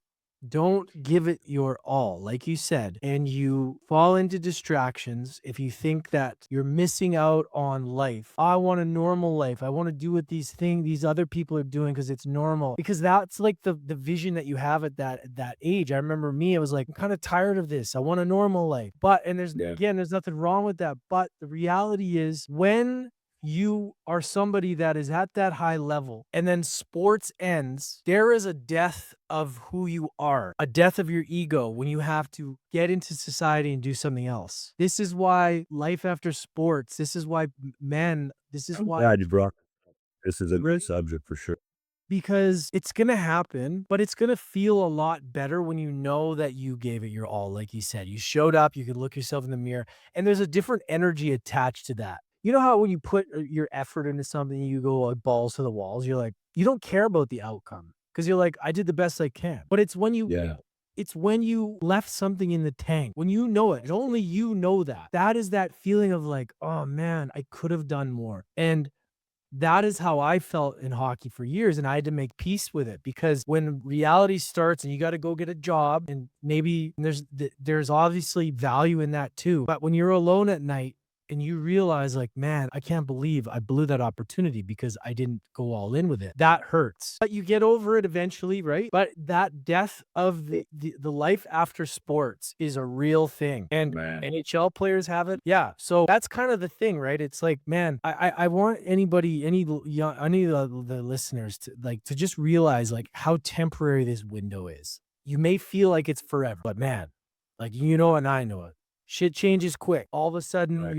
don't give it your all, like you said, and you fall into distractions, if you think that you're missing out on life, I want a normal life. I want to do what these other people are doing because it's normal. Because that's like the vision that you have at that age. I remember me, I was like, I'm kind of tired of this. I want a normal life. But and there's yeah. again, there's nothing wrong with that. But the reality is when you are somebody that is at that high level and then sports ends, there is a death of who you are, a death of your ego when you have to get into society and do something else. This is why life after sports, this is why men, this is I'm why glad you brought this. Is a great subject for sure. because it's gonna happen, but it's gonna feel a lot better when you know that you gave it your all, like you said. You showed up, you could look yourself in the mirror, and there's a different energy attached to that. You know how when you put, your effort into something, you go, like, balls to the walls, you're like you don't care about the outcome because 'cause you're like, "I did the best I can." But Yeah. it's when you left something in the tank, when you know it, and only you know that. That is that feeling of like, "Oh, man, I could have done more." And that is how I felt in hockey for years, and I had to make peace with it because when reality starts and you gotta go get a job and maybe there's obviously value in that too, but when you're alone at night and you realize like, "Man, I can't believe I blew that opportunity because I didn't go all in with it." That hurts, but you get over it eventually, right? But that death of the life after sports is a real thing, and Man. NHL players have it. Yeah, so that's kind of the thing, right? It's like, man, I want anybody, any of the listeners to like to just realize like how temporary this window is. You may feel like it's forever, but man, like you know and I know it. Shit changes quick. All of a sudden Right.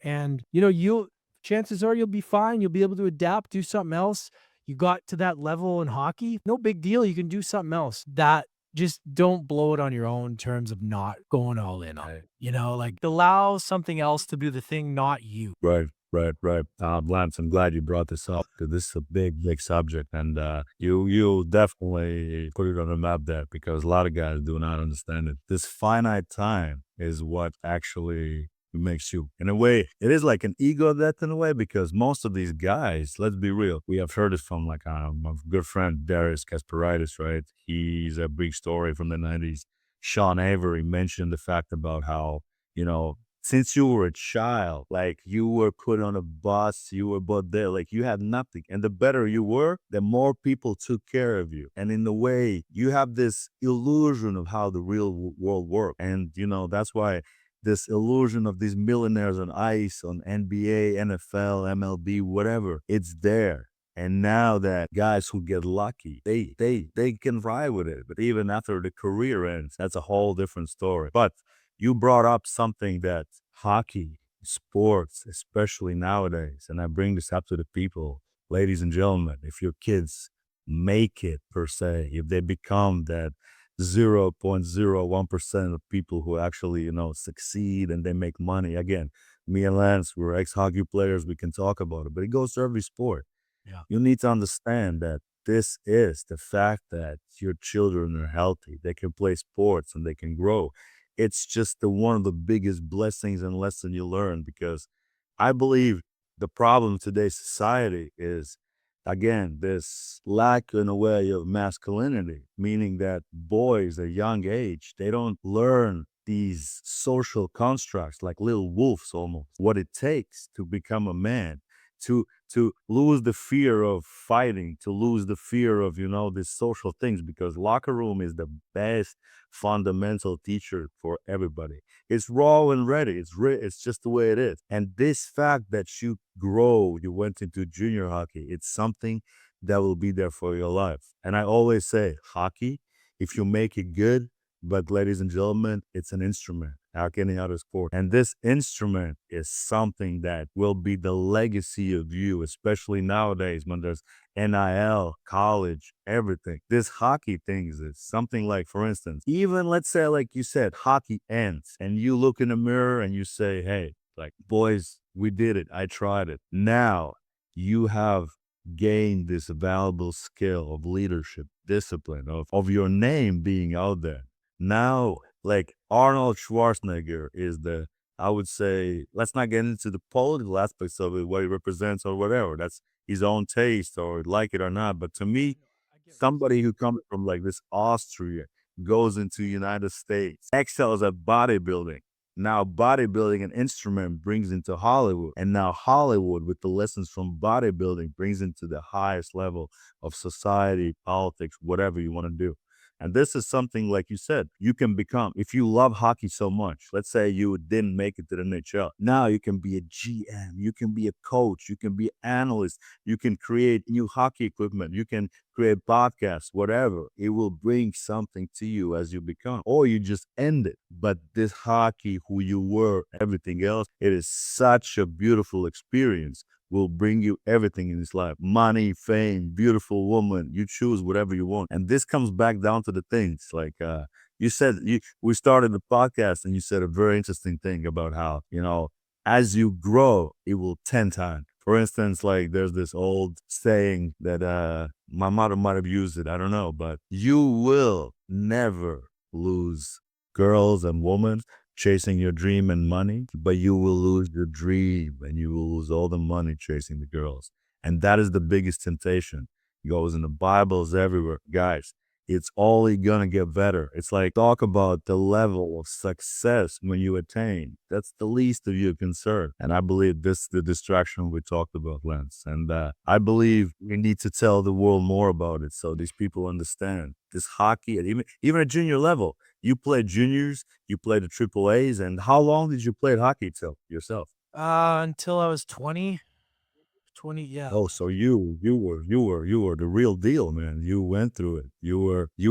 and you'll chances are you'll be fine. You'll be able to adapt, do something else. You got to that level in hockey, no big deal. You can do something else. That just don't blow it on your own terms of not going all in on Right. it, like allow something else to do the thing, not you. Right, right, right. Lance, I'm glad you brought this up because this is a big, big subject, and you definitely put it on the map there because a lot of guys do not understand it. This finite time is what actually makes you, in a way, it is like an ego death in a way because most of these guys, let's be real, we have heard it from like my good friend Darius Kasparaitis, right? He's a big story from the '90s. Sean Avery mentioned the fact about how you know since you were a child, like you were put on a bus, you were put there, like you had nothing. And the better you were, the more people took care of you. And in a way, you have this illusion of how the real world works. And, that's why this illusion of these millionaires on ice, on NBA, NFL, MLB, whatever, it's there. And now that guys who get lucky, they can ride with it. But even after the career ends, that's a whole different story. But you brought up something that hockey, sports, especially nowadays, and I bring this up to the people, ladies and gentlemen, if your kids make it per se, if they become that 0.01% of people who actually, succeed and they make money. Again, me and Lance, we're ex-hockey players, we can talk about it, but it goes to every sport. Yeah. You need to understand that this is the fact that your children are healthy, they can play sports and they can grow. It's just one of the biggest blessings and lesson you learn because I believe the problem in today's society is again this lack in a way of masculinity, meaning that boys at a young age, they don't learn these social constructs like little wolves almost, what it takes to become a man, to lose the fear of fighting, to lose the fear of, these social things, because locker room is the best fundamental teacher for everybody. It's raw and ready. It's just the way it is. And this fact that you went into junior hockey, it's something that will be there for your life. And I always say, hockey, if you make it good, but ladies and gentlemen, it's an instrument like any other sport. And this instrument is something that will be the legacy of you, especially nowadays when there's NIL, college, everything. This hockey thing is something like, for instance, even let's say, like you said, hockey ends and you look in the mirror and you say, hey, like, boys, we did it. I tried it. Now you have gain this valuable skill of leadership, discipline, of your name being out there. Now, like Arnold Schwarzenegger is the, I would say, let's not get into the political aspects of it, what he represents or whatever. That's his own taste or like it or not. But to me, I get what you're somebody saying. who comes from like this Austria goes into United States, excels at bodybuilding. Now bodybuilding an instrument brings into Hollywood. And now Hollywood with the lessons from bodybuilding brings into the highest level of society, politics, whatever you want to do. And this is something, like you said, you can become. If you love hockey so much, let's say you didn't make it to the NHL. Now you can be a GM, you can be a coach, you can be an analyst, you can create new hockey equipment, you can create podcasts, whatever. It will bring something to you as you become, or you just end it. But this hockey, who you were, everything else, it is such a beautiful experience, will bring you everything in this life: money, fame, beautiful woman. You choose whatever you want. And this comes back down to the things like, you said, we started the podcast and you said a very interesting thing about how, as you grow, it will 10 times. For instance, like there's this old saying that my mother might have used it, I don't know, but you will never lose girls and women chasing your dream and money, but you will lose your dream and you will lose all the money chasing the girls. And that is the biggest temptation. It goes in the Bibles everywhere. Guys, it's only gonna get better. It's like, talk about the level of success when you attain. That's the least of your concern. And I believe this is the distraction we talked about, Lance. And I believe we need to tell the world more about it so these people understand this hockey, and even at junior level. You played juniors, you played the triple A's, and how long did you play hockey till yourself? Until I was 20, 20, yeah. Oh, so you were the real deal, man. You went through it. You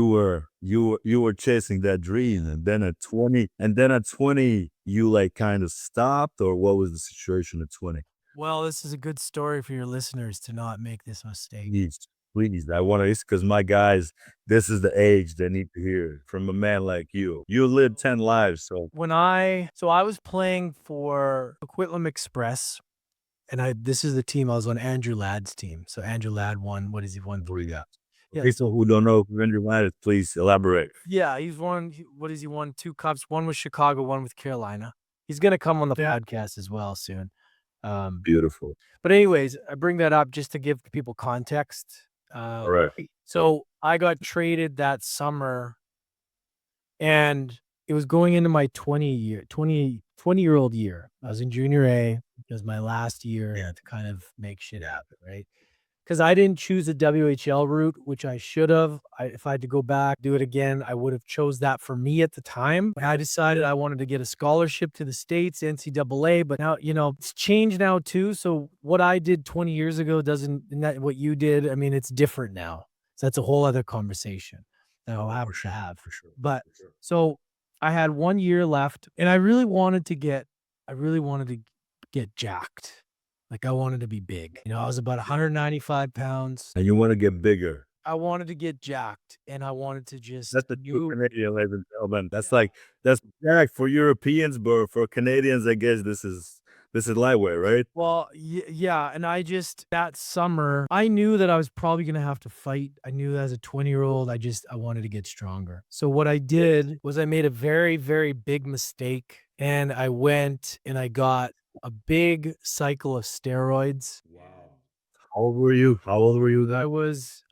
were chasing that dream, and then at 20, you like kind of stopped, or what was the situation at 20? Well, this is a good story for your listeners to not make this mistake. Please, please, I want to, because my guys, this is the age they need to hear it from a man like you. You lived 10 lives, so I was playing for Coquitlam Express, and this is the team I was on. Andrew Ladd's team. So Andrew Ladd won. What is he won? what do you got? For Yeah. people who don't know who Andrew Ladd is, please elaborate. Yeah, he's won. What is he won? Two cups. One with Chicago. One with Carolina. He's gonna come on the podcast as well soon. Um, Beautiful. but anyways, I bring that up just to give people context. All right. So I got traded that summer, and it was going into my 20-year-old year. I was in junior A. It was my last year to kind of make shit happen, right? Because I didn't choose the WHL route, which I should have. If I had to go back, do it again, I would have chose that for me at the time. I decided I wanted to get a scholarship to the States, NCAA, but now, it's changed now too. So what I did 20 years ago doesn't, and that what you did, I mean, it's different now. So that's a whole other conversation that I'll have to have. For sure. But For sure. so I had 1 year left, and I really wanted to get jacked. Like, I wanted to be big. I was about 195 pounds. And you want to get bigger. I wanted to get jacked, and I wanted to just That's the true you Canadian, ladies and gentlemen. That's Yeah. like, that's jack for Europeans, but for Canadians, I guess this is lightweight, right? Well, yeah, and that summer, I knew that I was probably gonna have to fight. I knew that as a 20-year-old, I wanted to get stronger. So what I did was I made a very, very big mistake, and I went and I got a big cycle of steroids. Wow. How old were you? How old were you then? I was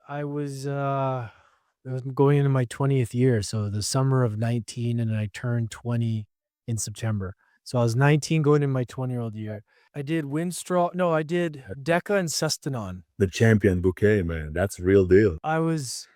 going into my 20th year, so the summer of 19, and I turned 20 in September. So I was 19 going into my 20-year-old year. I did I did Deca and Sustanon. The champion bouquet, man. That's real deal. I was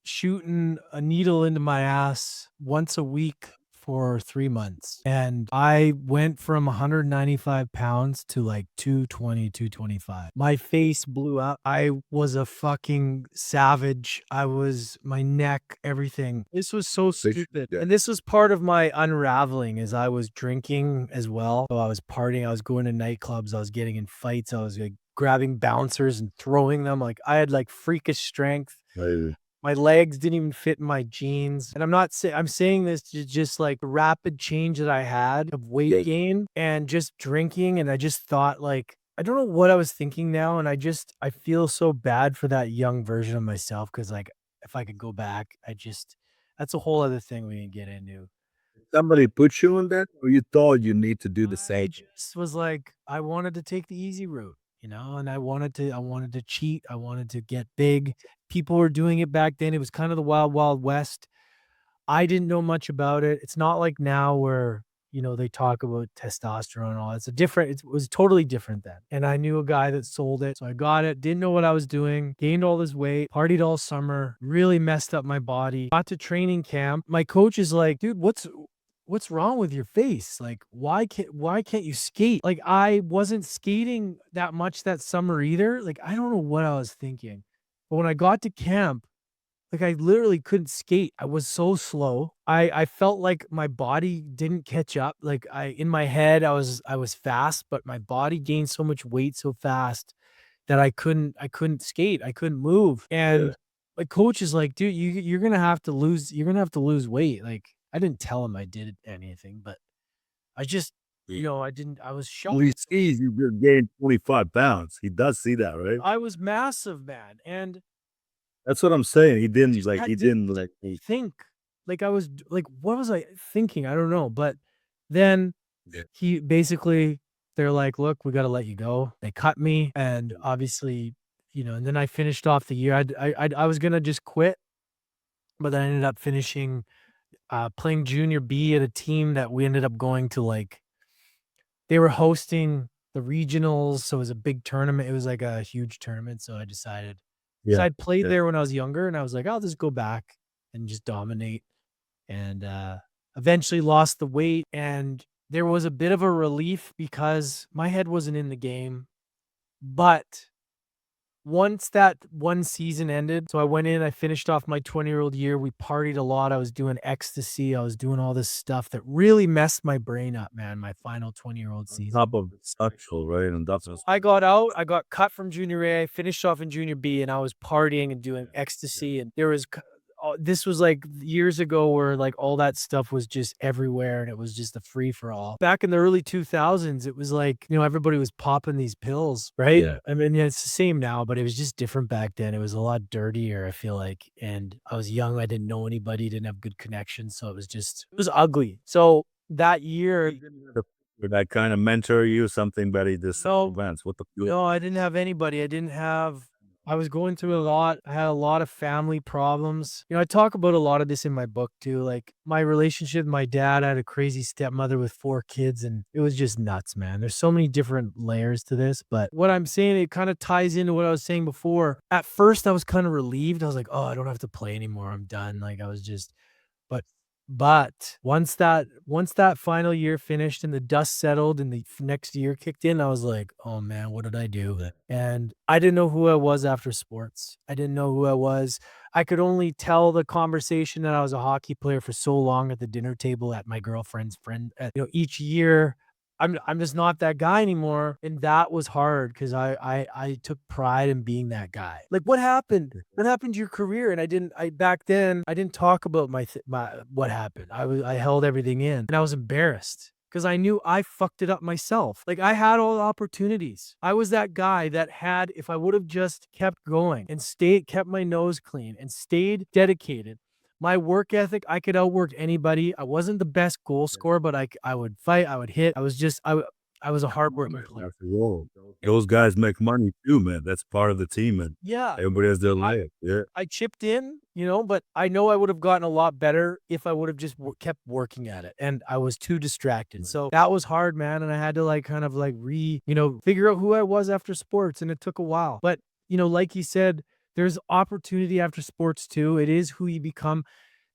shooting a needle into my ass once a week for 3 months, and I went from 195 pounds to like 220, 225. My face blew up. I was a fucking savage. My neck, everything. This was so stupid. Yeah. And this was part of my unraveling, as I was drinking as well. So I was partying, I was going to nightclubs, I was getting in fights, I was like grabbing bouncers and throwing them. Like, I had like freakish strength. Right. My legs didn't even fit in my jeans. And I'm saying this to just like the rapid change that I had of weight gain and just drinking. And I just thought, like, I don't know what I was thinking now, and I feel so bad for that young version of myself because, like, if I could go back, that's a whole other thing we didn't get into. Somebody put you in that, or you thought you need to do the I same? just was like, I wanted to take the easy route, and I wanted to cheat, I wanted to get big. People were doing it back then, it was kind of the wild, wild west. I didn't know much about it. It's not like now where, they talk about testosterone and all. It was totally different then. And I knew a guy that sold it. So I got it, didn't know what I was doing, gained all this weight, partied all summer, really messed up my body. Got to training camp. My coach is like, dude, what's wrong with your face? Like, why can't you skate? Like, I wasn't skating that much that summer either. Like, I don't know what I was thinking. But when I got to camp, like, I literally couldn't skate. I was so slow. I felt like my body didn't catch up. Like, in my head, I was fast, but my body gained so much weight so fast that I couldn't skate. I couldn't move. Yeah. And my coach is like, "Dude, you're gonna have to lose weight." Like, I didn't tell him I did anything, but I just, Yeah. I didn't I was When shocked. he sees you, you're gained 25 pounds. He does see that, right? I was massive, man, and That's what I'm saying. just had didn't think. Like, what was I thinking? I don't know, but then Yeah. he basically they're like, "Look, we gotta let you go." They cut me, and obviously, and then I finished off the year. I was gonna just quit, but then I ended up finishing, playing junior B at a team that we ended up going to, like, they were hosting the regionals, so it was a big tournament. It was like a huge tournament, so I decided, because 'cause Yeah. I'd played Yeah. there when I was younger, and I was like, "I'll just go back and just dominate," and, eventually lost the weight, and there was a bit of a relief because my head wasn't in the game, but once that one season ended, so I went in, I finished off my 20-year-old year, we partied a lot, I was doing ecstasy, I was doing all this stuff that really messed my brain up, man, my final 20-year-old On season. top of sexual, right? And that's So I got out, I got cut from junior A, finished off in junior B, and I was partying and doing ecstasy, and this was, like, years ago where, like, all that stuff was just everywhere, and it was just a free for all. Back in the early 2000s, it was like, everybody was popping these pills, right? yeah. I mean, yeah, it's the same now, but it was just different back then. It was a lot dirtier, I feel like, and I was young, I didn't know anybody, didn't have good connections, so it was ugly. So that year. You didn't have that kind of mentor you, something that he just No. events. What the No, I didn't have anybody. I was going through a lot. I had a lot of family problems. I talk about a lot of this in my book too. Like, my relationship with my dad, I had a crazy stepmother with 4 kids, and it was just nuts, man. There's so many different layers to this, but what I'm saying, it kind of ties into what I was saying before. At first, I was kind of relieved. I was like, "Oh, I don't have to play anymore. I'm done." Like, I was just but once that final year finished and the dust settled and the next year kicked in, I was like, "Oh, man, what did I do?" Yeah. And I didn't know who I was after sports. I didn't know who I was. I could only tell the conversation that I was a hockey player for so long at the dinner table at my girlfriend's friend each year. I'm just not that guy anymore, and that was hard because I took pride in being that guy. Like, what happened? What happened to your career? And I back then, I didn't talk about my what happened. I held everything in, and I was embarrassed because I knew I fucked it up myself. Like, I had all the opportunities. I was that guy that had, if I would have just kept going and kept my nose clean and stayed dedicated, my work ethic, I could outwork anybody. I wasn't the best goal scorer, but I would fight, I would hit. I was a hardworking player. After all, those guys make money too, man. That's part of the team, and Yeah. everybody has their I life. Yeah. I chipped in, but I know I would have gotten a lot better if I would have just kept working at it, and I was too distracted. Right. So that was hard, man, and I had to, like, kind of, like, figure out who I was after sports, and it took a while. But, like you said, there's opportunity after sports too. It is who you become.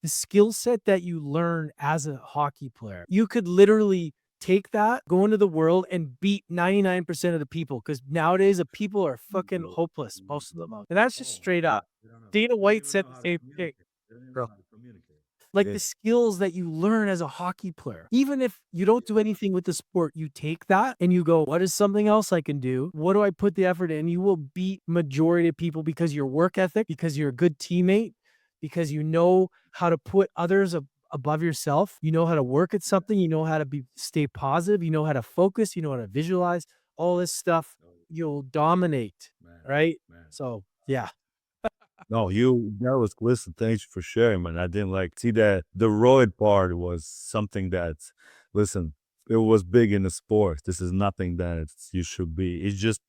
The skill set that you learn as a hockey player, you could literally take that, go into the world, and beat 99% of the people. Because nowadays, the people are fucking hopeless, most of them are, and that's just straight up. Dana White said the same thing. Bro. Like, Yeah. the skills that you learn as a hockey player, even if you don't do anything with the sport, you take that and you go, "What is something else I can do? What do I put the effort in?" You will beat majority of people because your work ethic, because you're a good teammate, because you know how to put others above yourself. You know how to work at something. You know how to stay positive. You know how to focus. You know how to visualize all this stuff. you'll dominate, Man, right? man. So, yeah. No, that was listen, thanks for sharing, man. I didn't like see that the roid part was something that listen, it was big in the sport. This is nothing that you should be. It's just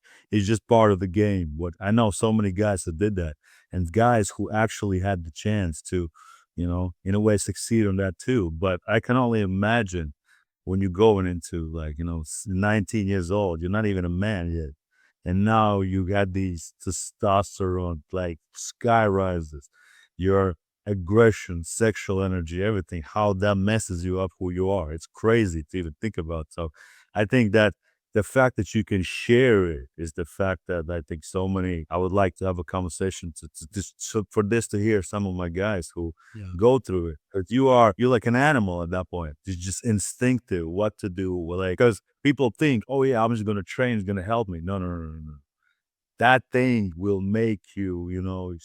part of the game. What I know so many guys that did that and guys who actually had the chance to, in a way succeed on that too. But I can only imagine when you're going into like, 19 years old, you're not even a man yet and now you got these testosterone like sky rises, your aggression, sexual energy, everything, how that messes you up who you are. It's crazy to even think about. So I think that the fact that you can share it is the fact that I think so many I would like to have a conversation to just so for this to hear some of my guys who Yeah. go through it. Because you're like an animal at that point. It's just instinctive what to do. Like because people think, oh yeah, I'm just gonna train, it's gonna help me. No, no, no, no, no. That thing will make you, you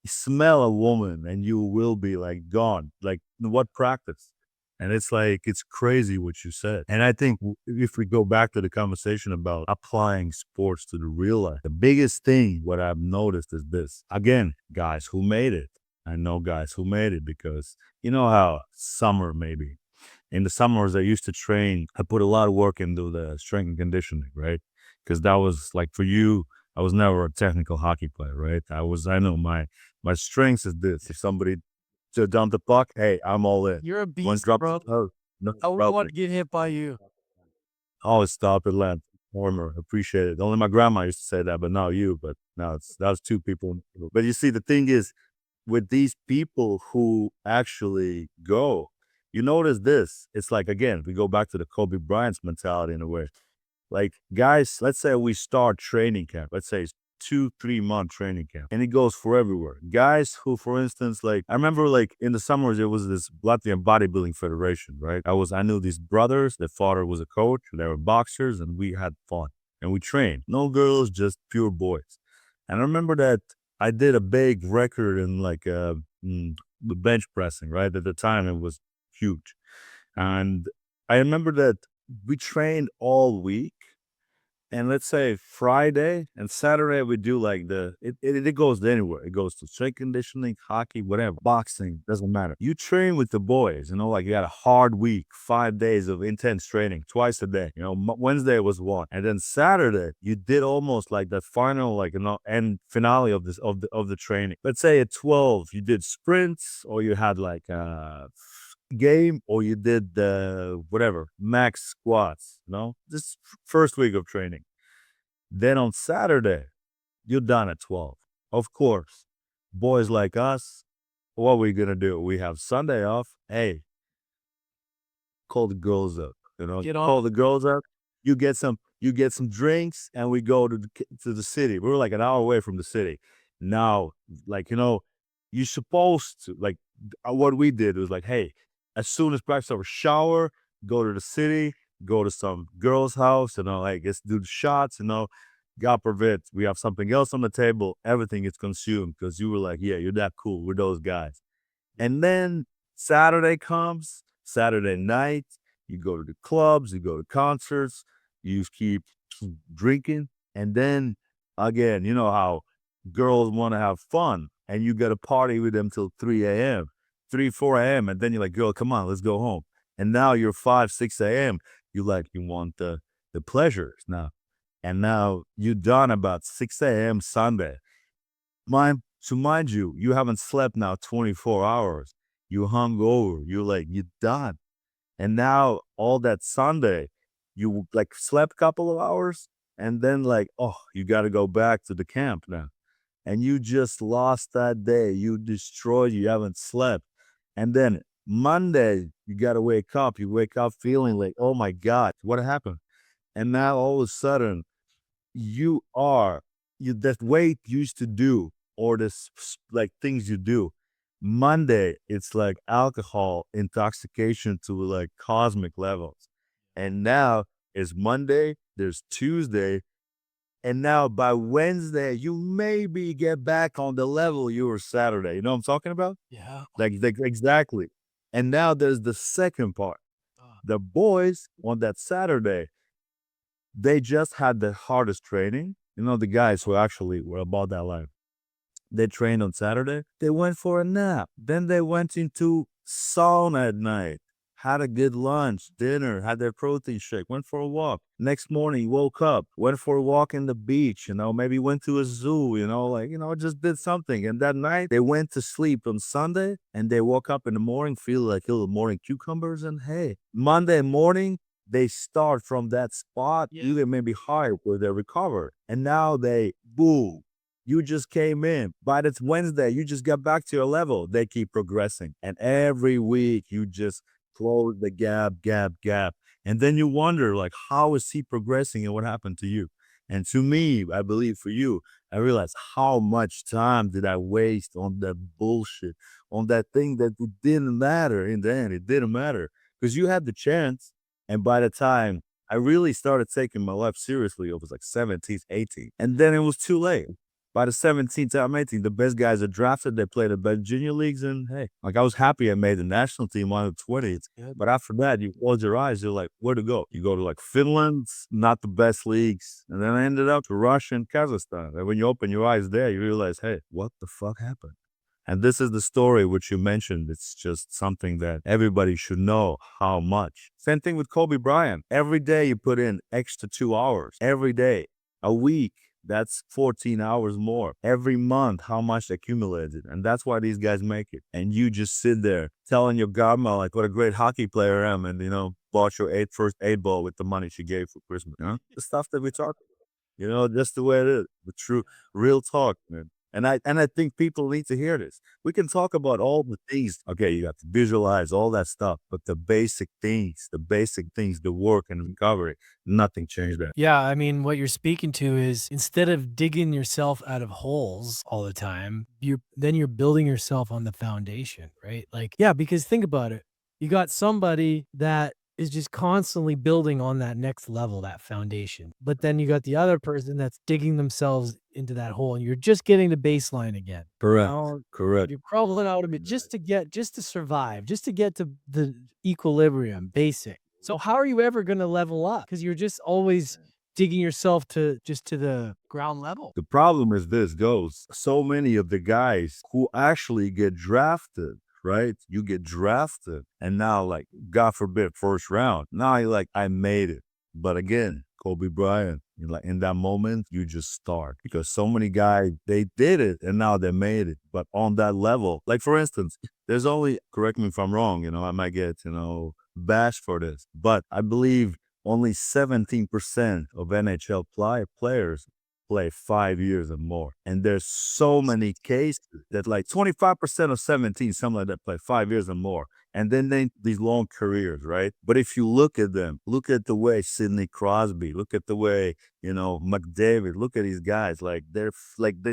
smell a woman and you will be like gone. Like what practice? And it's like it's crazy what you said. And I think if we go back to the conversation about applying sports to the real life, the biggest thing what I've noticed is this. Again, guys who made it. I know guys who made it because you know how summer maybe in the summers I used to train. I put a lot of work into the strength and conditioning, right? Because that was like for you, I was never a technical hockey player, right? I know my strengths is this. If somebody to dump the puck, hey, I'm all in. You're a Once beast, drops, bro. oh, no I wouldn't want problem. to get hit by you. Always stop it, land warmer. Appreciate it. Only my grandma used to say that, but not you. But now that was two people. But you see, the thing is, with these people who actually go, you notice this. It's like again, we go back to the Kobe Bryant's mentality in a way. Like, guys, let's say we start training camp. Let's say it's 2, 3 month training camp, and it goes for everywhere. Guys who, for instance, like I remember, like in the summers, there was this Latvian bodybuilding federation, right? I knew these brothers. Their father was a coach. They were boxers, and we had fun and we trained. No girls, just pure boys. And I remember that I did a big record in like the bench pressing, right? At the time, it was huge. And I remember that we trained all week. And let's say Friday and Saturday, we do like it goes anywhere. It goes to strength conditioning, hockey, whatever, boxing, doesn't matter. You train with the boys, like you had a hard week, 5 days of intense training, twice a day. Wednesday was one. And then Saturday, you did almost like that final, like, end finale of the training. Let's say at 12, you did sprints or you had like game or you did the whatever max squats, this first week of training. Then on Saturday, you're done at 12. Of course, boys like us, what are we gonna do? We have Sunday off. Hey, call the girls up. Get on. Call the girls up. You get some drinks, and we go to the city. We were like an hour away from the city. Now, like you're supposed to like what we did was like, hey, as soon as practice over, shower, go to the city, go to some girl's house, like let's do the shots, God forbid we have something else on the table, everything is consumed because you were like, yeah, you're that cool. We're those guys. And then Saturday comes, Saturday night, you go to the clubs, you go to concerts, you keep drinking. And then again, you know how girls want to have fun and you got to party with them till 3 a.m., 3, 4 a.m. And then you're like, girl, come on, let's go home. And now you're 5, 6 a.m. You want the pleasures now. And now you're done about 6 a.m. Sunday. Mind you, you haven't slept now 24 hours. You hung over. You're done. And now all that Sunday, you like slept a couple of hours and then like, oh, you got to go back to the camp now. And you just lost that day. You destroyed, you haven't slept. And then Monday, you got to wake up. You wake up feeling like, oh my God, what happened? And now all of a sudden, you are that weight used to do or like things you do. Monday, it's like alcohol intoxication to like cosmic levels. And now it's Monday, there's Tuesday, and now by Wednesday, you maybe get back on the level you were Saturday. You know what I'm talking about? Yeah. Like exactly. And now there's the second part. Uh, The boys on that Saturday, They just had the hardest training. You know, the guys who actually were about that life. They trained on Saturday. They went for a nap. Then they went into sauna at night, had a good lunch, dinner, had their protein shake, went for a walk. Next morning, woke up, went for a walk in the beach, maybe went to a zoo, just did something. And that night, they went to sleep on Sunday and they woke up in the morning, feel like little morning cucumbers. And hey, Monday morning, they start from that spot, even maybe higher where they recovered. And now they, boom, you just came in. By this Wednesday, you just got back to your level. They keep progressing. And every week you just close the gap. And then you wonder, like, how is he progressing and what happened to you? And to me, I believe for you, I realized how much time did I waste on that bullshit, on that thing that it didn't matter in the end. It didn't matter because you had the chance. And by the time I really started taking my life seriously, it was like 17, 18. And then it was too late. By the 17th time, 18th, the best guys are drafted. They play the best junior leagues. And hey, like I was happy I made the national team on the 20th. But after that, you close your eyes, you're like, where to go? You go to like Finland, not the best leagues. And then I ended up to Russia and Kazakhstan. And when you open your eyes there, you realize, hey, what the fuck happened? And this is the story which you mentioned. It's just something that everybody should know how much. Same thing with Kobe Bryant. Every day you put in extra 2 hours. Every day. A week. That's 14 hours more. Every month, how much accumulated. And that's why these guys make it. And you just sit there telling your grandma, like, what a great hockey player I am. And, bought your first 8 ball with the money she gave for Christmas. The stuff that we talk about, just the way it is. The true, real talk, man. And I think people need to hear this. We can talk about all the things. Okay, you have to visualize all that stuff, but the basic things, the work and recovery, nothing changed that. Yeah, I mean, what you're speaking to is instead of digging yourself out of holes all the time, you're building yourself on the foundation, right? Like, yeah, because think about it. You got somebody that is just constantly building on that next level, that foundation. But then you got the other person that's digging themselves into that hole and you're just getting the baseline again. Correct. Now Correct. you're crawling out of it just to survive, just to get to the equilibrium, basic. So how are you ever gonna level up? Because you're just always digging yourself to the ground level. The problem is this goes. So many of the guys who actually get drafted, right? You get drafted and now like, God forbid, first round. Now you're like, I made it. But again, Kobe Bryant, like in that moment, you just start because so many guys, they did it and now they made it. But on that level, like for instance, there's only, correct me if I'm wrong, I might get, bashed for this, but I believe only 17% of NHL players play 5 years and more. And there's so many cases that like 25% of 17, something like that, play 5 years and more. And then these long careers, right? But if you look at them, look at the way Sidney Crosby, look at the way, McDavid, look at these guys, like they're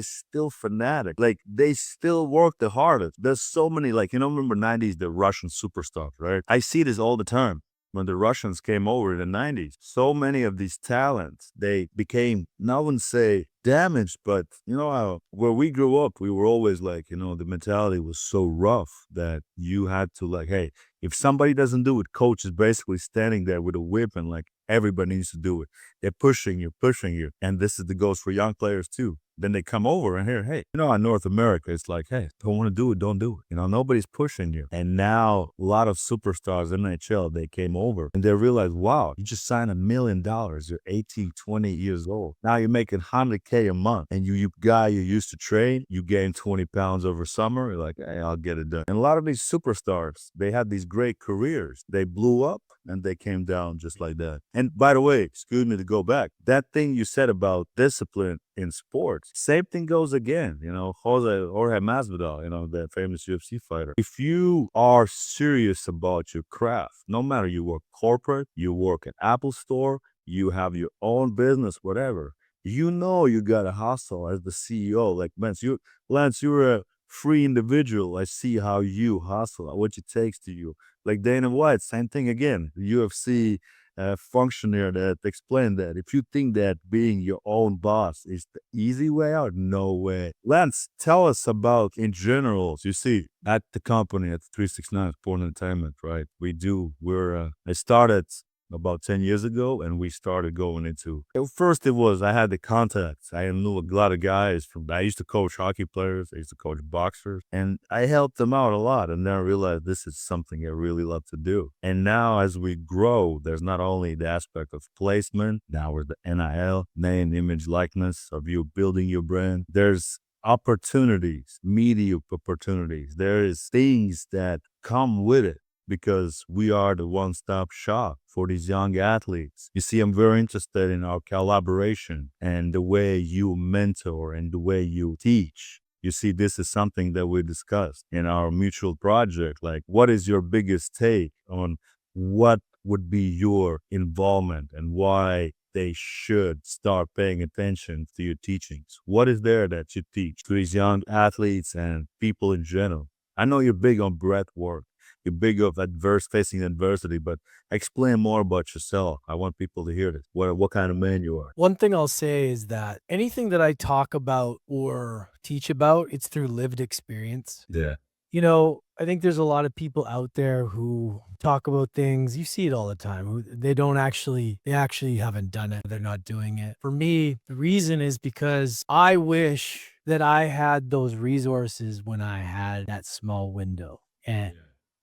still fanatic. Like they still work the hardest. There's so many, like, remember 90s, the Russian superstars, right? I see this all the time when the Russians came over in the 90s. So many of these talents, they became, I wouldn't say damaged, but how where we grew up, we were always like, the mentality was so rough that you had to like, hey, if somebody doesn't do it, coach is basically standing there with a whip and like everybody needs to do it. They're pushing you. And this is the goes for young players too. Then they come over and hear, hey, in North America, it's like, hey, don't want to do it, don't do it. Nobody's pushing you. And now a lot of superstars in NHL, they came over and they realized, wow, you just signed $1 million. You're 18, 20 years old. Now you're making 100K a month. And you guy you used to train, you gain 20 pounds over summer. You're like, hey, I'll get it done. And a lot of these superstars, they had these great careers. They blew up and they came down just like that. And by the way, excuse me to go back, that thing you said about discipline in sports, same thing goes again, Jorge Masvidal, that famous UFC fighter. If you are serious about your craft, no matter you work corporate, you work at Apple Store, you have your own business, whatever, you gotta hustle as the CEO. Like, Lance, you're a free individual. I see how you hustle, what it takes to you. Like Dana White, same thing again. The UFC functionary that explained that. If you think that being your own boss is the easy way out, no way. Lance, tell us about in general. You see, at the company at 369 Sport Entertainment, right? I started about 10 years ago, and we started going into at first it was I had the contacts. I knew a lot of guys from I used to coach hockey players, I used to coach boxers, and I helped them out a lot. And then I realized this is something I really love to do. And now as we grow, there's not only the aspect of placement, now we're the NIL, name, image, likeness of you building your brand. There's opportunities, media opportunities. There is things that come with it because we are the one-stop shop for these young athletes. You see, I'm very interested in our collaboration and the way you mentor and the way you teach. You see, this is something that we discussed in our mutual project. Like, what is your biggest take on what would be your involvement and why they should start paying attention to your teachings? What is there that you teach to these young athletes and people in general? I know you're big on breath work. You're big of facing adversity, but explain more about yourself. I want people to hear this. What kind of man you are. One thing I'll say is that anything that I talk about or teach about, it's through lived experience. Yeah. I think there's a lot of people out there who talk about things. You see it all the time. Who they actually haven't done it. They're not doing it. For me, the reason is because I wish that I had those resources when I had that small window. And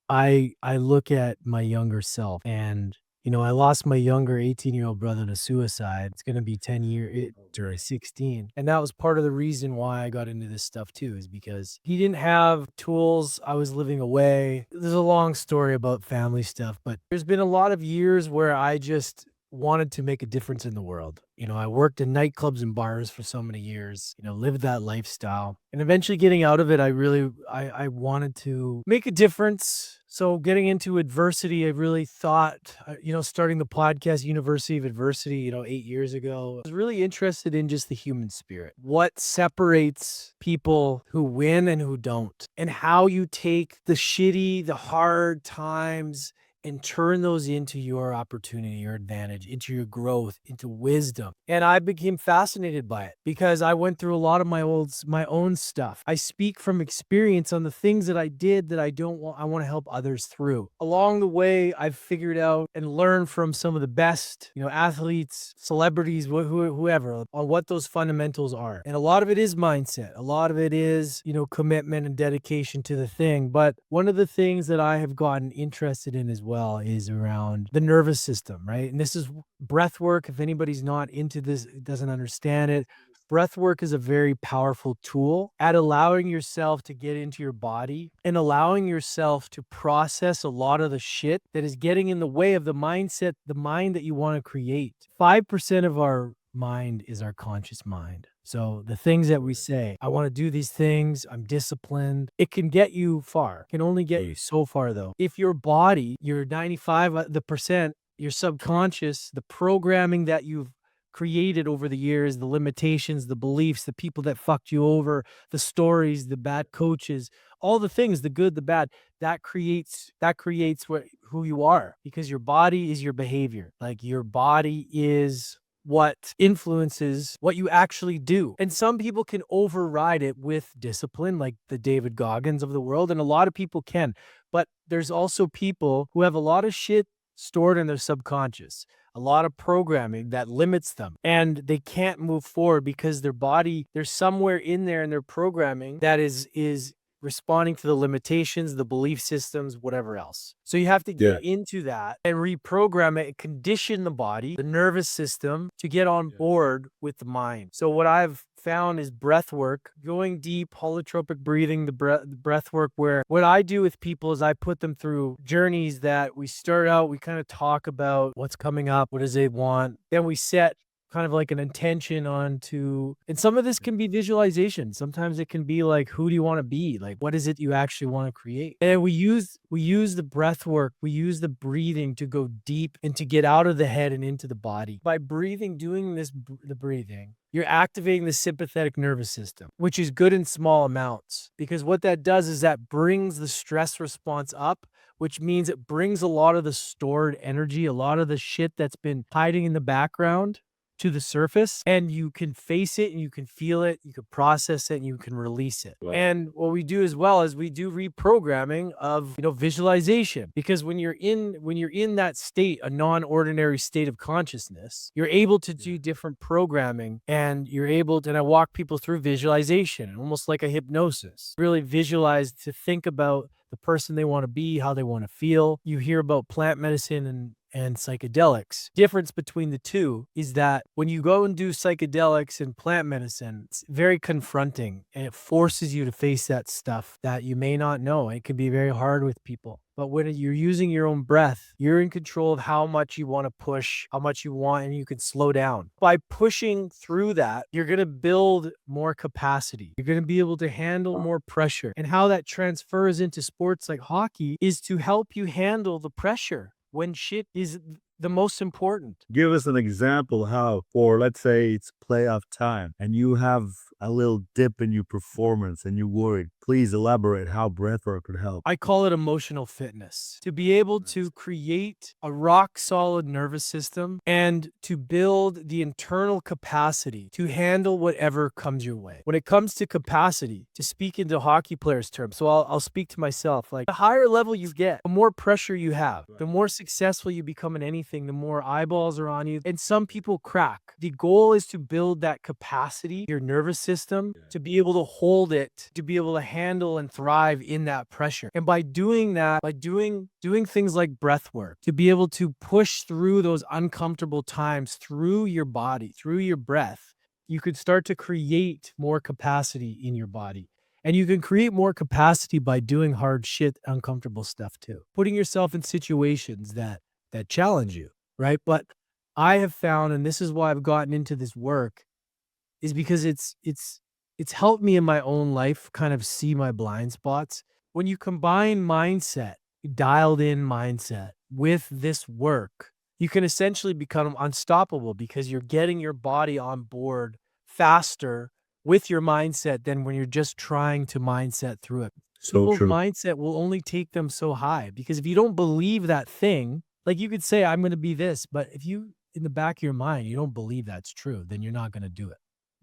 I look at my younger self and I lost my younger 18-year-old brother to suicide. It's going to be 10 years during 16. And that was part of the reason why I got into this stuff too, is because he didn't have tools. I was living away. There's a long story about family stuff, but there's been a lot of years where I just wanted to make a difference in the world. I worked in nightclubs and bars for so many years, lived that lifestyle. And eventually getting out of it, I wanted to make a difference. So getting into adversity, I really thought, starting the podcast, University of Adversity, 8 years ago, I was really interested in just the human spirit. What separates people who win and who don't, and how you take the shitty, the hard times and turn those into your opportunity, your advantage, into your growth, into wisdom. And I became fascinated by it because I went through a lot of my own stuff. I speak from experience on the things that I did that I want to help others through. Along the way, I've figured out and learned from some of the best, athletes, celebrities, whoever, on what those fundamentals are. And a lot of it is mindset. A lot of it is, commitment and dedication to the thing. But one of the things that I have gotten interested in as well is around the nervous system, right? And this is breath work. If anybody's not into this, doesn't understand it, breath work is a very powerful tool at allowing yourself to get into your body and allowing yourself to process a lot of the shit that is getting in the way of the mindset, the mind that you want to create. 5% of our mind is our conscious mind. So the things that we say, I want to do these things, I'm disciplined, it can get you far. It can only get you so far though. If your body, your 95, the percent, your subconscious, the programming that you've created over the years, the limitations, the beliefs, the people that fucked you over, the stories, the bad coaches, all the things, the good, the bad, that creates who you are, because your body is your behavior. Like your body is what influences what you actually do. And some people can override it with discipline, like the David Goggins of the world, and a lot of people can. But there's also people who have a lot of shit stored in their subconscious, a lot of programming that limits them, and they can't move forward because their body, there's somewhere in there in their programming that is responding to the limitations, the belief systems, whatever else. So you have to get into that and reprogram it, condition the body, the nervous system to get on board with the mind. So what I've found is breath work, going deep, holotropic breathing, the breath work, where what I do with people is I put them through journeys that we start out, we kind of talk about what's coming up, what does they want. Then we set kind of like an intention onto, and some of this can be visualization. Sometimes it can be like, who do you want to be? Like, what is it you actually want to create? And we use the breath work, we use the breathing to go deep and to get out of the head and into the body. By breathing, doing this, the breathing, you're activating the sympathetic nervous system, which is good in small amounts, because what that does is that brings the stress response up, which means it brings a lot of the stored energy, a lot of the shit that's been hiding in the background, to the surface, and you can face it and you can feel it, you can process it and you can release it. Right. And what we do as well is we do reprogramming of, visualization, because when you're in that state, a non-ordinary state of consciousness, you're able to do different programming, and you're able to, and I walk people through visualization, almost like a hypnosis. Really visualize, to think about the person they want to be, how they want to feel. You hear about plant medicine and psychedelics. Difference between the two is that when you go and do psychedelics and plant medicine, it's very confronting, and it forces you to face that stuff that you may not know. It can be very hard with people. But when you're using your own breath, you're in control of how much you want to push, how much you want, and you can slow down. By pushing through that, you're going to build more capacity. You're going to be able to handle more pressure. And how that transfers into sports like hockey is to help you handle the pressure when shit is the most important. Give us an example how, for let's say it's playoff time and you have a little dip in your performance and you're worried. Please elaborate how breathwork could help. I call it emotional fitness. To be able to create a rock solid nervous system and to build the internal capacity to handle whatever comes your way. When it comes to capacity, to speak into hockey players' terms, so I'll speak to myself, like the higher level you get, the more pressure you have, the more successful you become in anything, the more eyeballs are on you, and some people crack. The goal is to build that capacity, your nervous system, to be able to hold it, to be able to handle and thrive in that pressure. And by doing that, by doing things like breath work, to be able to push through those uncomfortable times through your body, through your breath, you could start to create more capacity in your body. And you can create more capacity by doing hard shit, uncomfortable stuff too. Putting yourself in situations that challenge you, right? But I have found, and this is why I've gotten into this work, is because it's helped me in my own life kind of see my blind spots. When you combine mindset, dialed in mindset, with this work, you can essentially become unstoppable because you're getting your body on board faster with your mindset than when you're just trying to mindset through it. So People's true. mindset will only take them so high, because if you don't believe that thing, like you could say, I'm going to be this, but if you, in the back of your mind, you don't believe that's true, then you're not going to do it.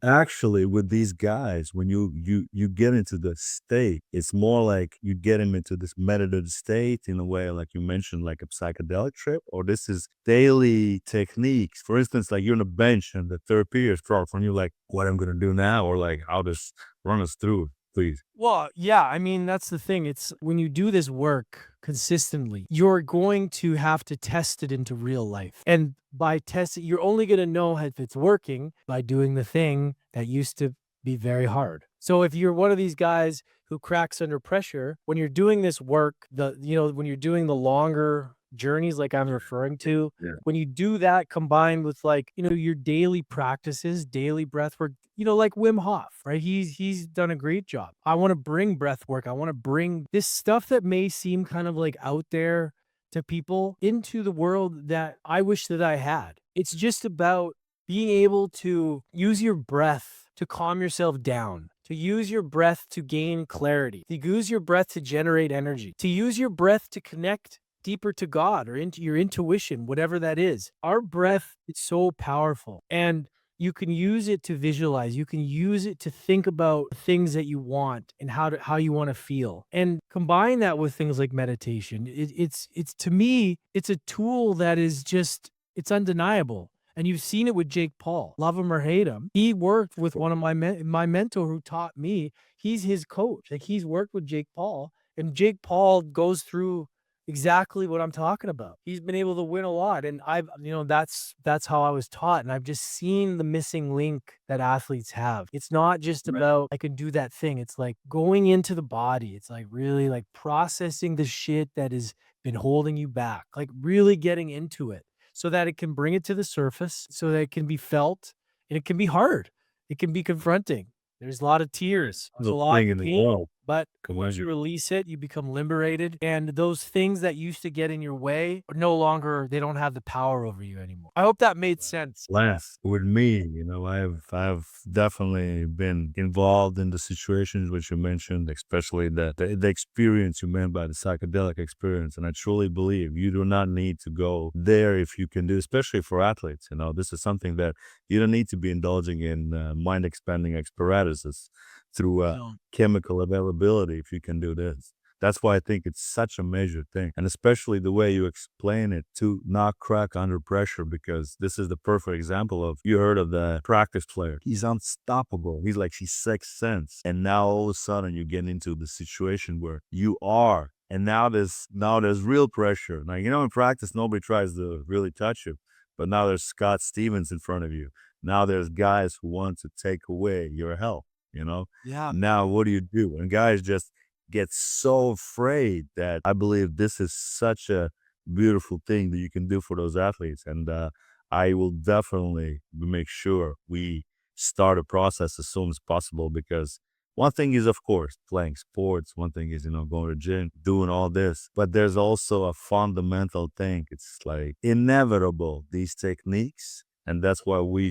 Actually, with these guys, when you get into the state, it's more like you get them into this meditative state in a way, like you mentioned, like a psychedelic trip, or this is daily techniques. For instance, like you're on a bench and the third period starts from you, like what I'm gonna do now, or like how this run us through, please. Well, yeah, I mean, that's the thing. It's when you do this work consistently, you're going to have to test it into real life. And by testing, you're only going to know if it's working by doing the thing that used to be very hard. So if you're one of these guys who cracks under pressure, when you're doing this work, when you're doing the longer journeys like I'm referring to, Yeah. when you do that combined with, like, your daily practices, daily breath work, like Wim Hof, right? He's done a great job. I want to bring breath work. I want to bring this stuff that may seem kind of like out there to people into the world that I wish that I had. It's just about being able to use your breath to calm yourself down, to use your breath to gain clarity, to use your breath to generate energy, to use your breath to connect deeper to God or into your intuition, whatever that is. Our breath is so powerful, and you can use it to visualize. You can use it to think about things that you want and how you want to feel, and combine that with things like meditation. It's to me, it's a tool that is just, it's undeniable. And you've seen it with Jake Paul. Love him or hate him, he worked with one of my mentor who taught me. He's his coach. Like, he's worked with Jake Paul, and Jake Paul goes through exactly what I'm talking about. He's been able to win a lot, and that's how I was taught, and I've just seen the missing link that athletes have. It's not just Right. about, I can do that thing. It's like going into the body. It's like really like processing the shit that has been holding you back, like really getting into it so that it can bring it to the surface, so that it can be felt, and it can be hard. It can be confronting. There's a lot of tears. There's a The lot thing of in the pain. world. But once you Correct. release it, you become liberated, and those things that used to get in your way are no longer, they don't have the power over you anymore. I hope that made sense. Lance, with me, I've definitely been involved in the situations which you mentioned, especially the experience you meant by the psychedelic experience. And I truly believe you do not need to go there if you can do, especially for athletes. This is something that you don't need to be indulging in mind expanding exparatuses through No. chemical availability if you can do this. That's why I think it's such a major thing. And especially the way you explain it to not crack under pressure, because this is the perfect example of, you heard of the practice player. He's unstoppable. He's like, he's sixth sense. And now all of a sudden you get into the situation where you are. And now there's real pressure. Now, in practice, nobody tries to really touch you. But now there's Scott Stevens in front of you. Now there's guys who want to take away your health, you know? Yeah. Now what do you do? And guys just get so afraid that I believe this is such a beautiful thing that you can do for those athletes. And I will definitely make sure we start a process as soon as possible, because one thing is, of course, playing sports. One thing is, going to gym, doing all this. But there's also a fundamental thing. It's like inevitable, these techniques. And that's why we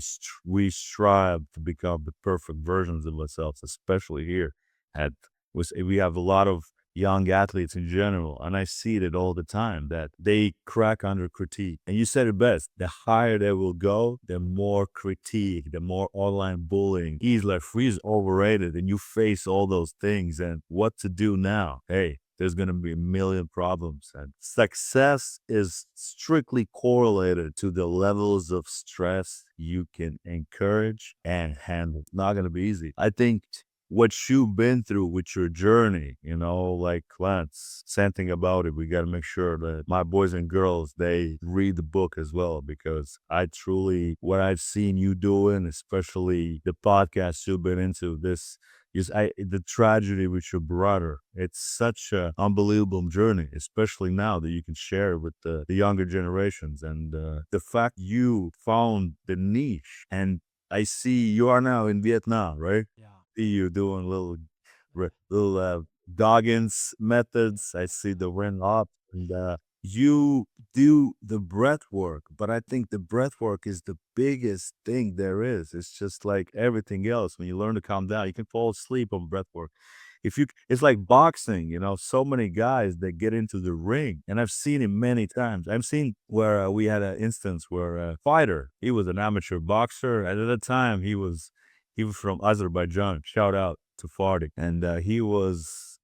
strive to become the perfect versions of ourselves, especially here at we have a lot of young athletes in general, and I see it all the time that they crack under critique. And you said it best: the higher they will go, the more critique, the more online bullying. He's like, he's overrated, and you face all those things. And what to do now? Hey, there's going to be a million problems. And success is strictly correlated to the levels of stress you can encourage and handle. Not going to be easy. I think what you've been through with your journey, like Lance, something about it. We got to make sure that my boys and girls, they read the book as well, because I truly, what I've seen you doing, especially the podcast you've been into, the tragedy with your brother, it's such an unbelievable journey, especially now that you can share it with the younger generations. And the fact you found the niche, and I see you are now in Vietnam, right? Yeah. See you doing little Goggins methods. I see the ring up, and you do the breath work. But I think the breath work is the biggest thing there is. It's just like everything else. When you learn to calm down, you can fall asleep on breath work. It's like boxing, so many guys that get into the ring, and I've seen it many times. I've seen where we had an instance where a fighter, he was an amateur boxer, and at the time he was from Azerbaijan. Shout out to Fardik. And he was,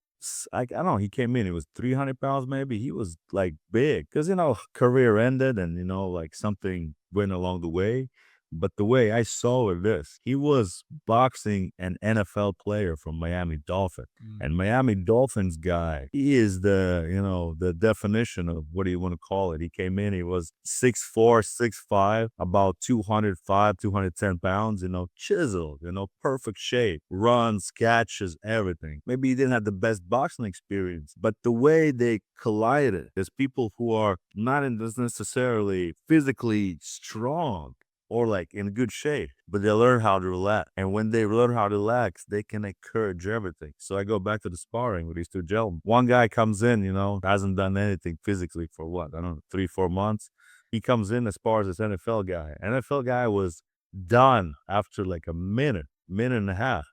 I don't know, he came in, he was 300 pounds maybe. He was like big because, career ended and, like something went along the way. But the way I saw it, he was boxing an NFL player from Miami Dolphin. Mm. And Miami Dolphins guy, he is the definition of, what do you want to call it? He came in, he was 6'4", 6'5", about 205, 210 pounds, chiseled, perfect shape, runs, catches, everything. Maybe he didn't have the best boxing experience, but the way they collided, there's people who are not necessarily physically strong or like in good shape, but they learn how to relax. And when they learn how to relax, they can encourage everything. So I go back to the sparring with these two gentlemen. One guy comes in, hasn't done anything physically for what? I don't know, 3-4 months. He comes in as far as this NFL guy. NFL guy was done after like a minute and a half,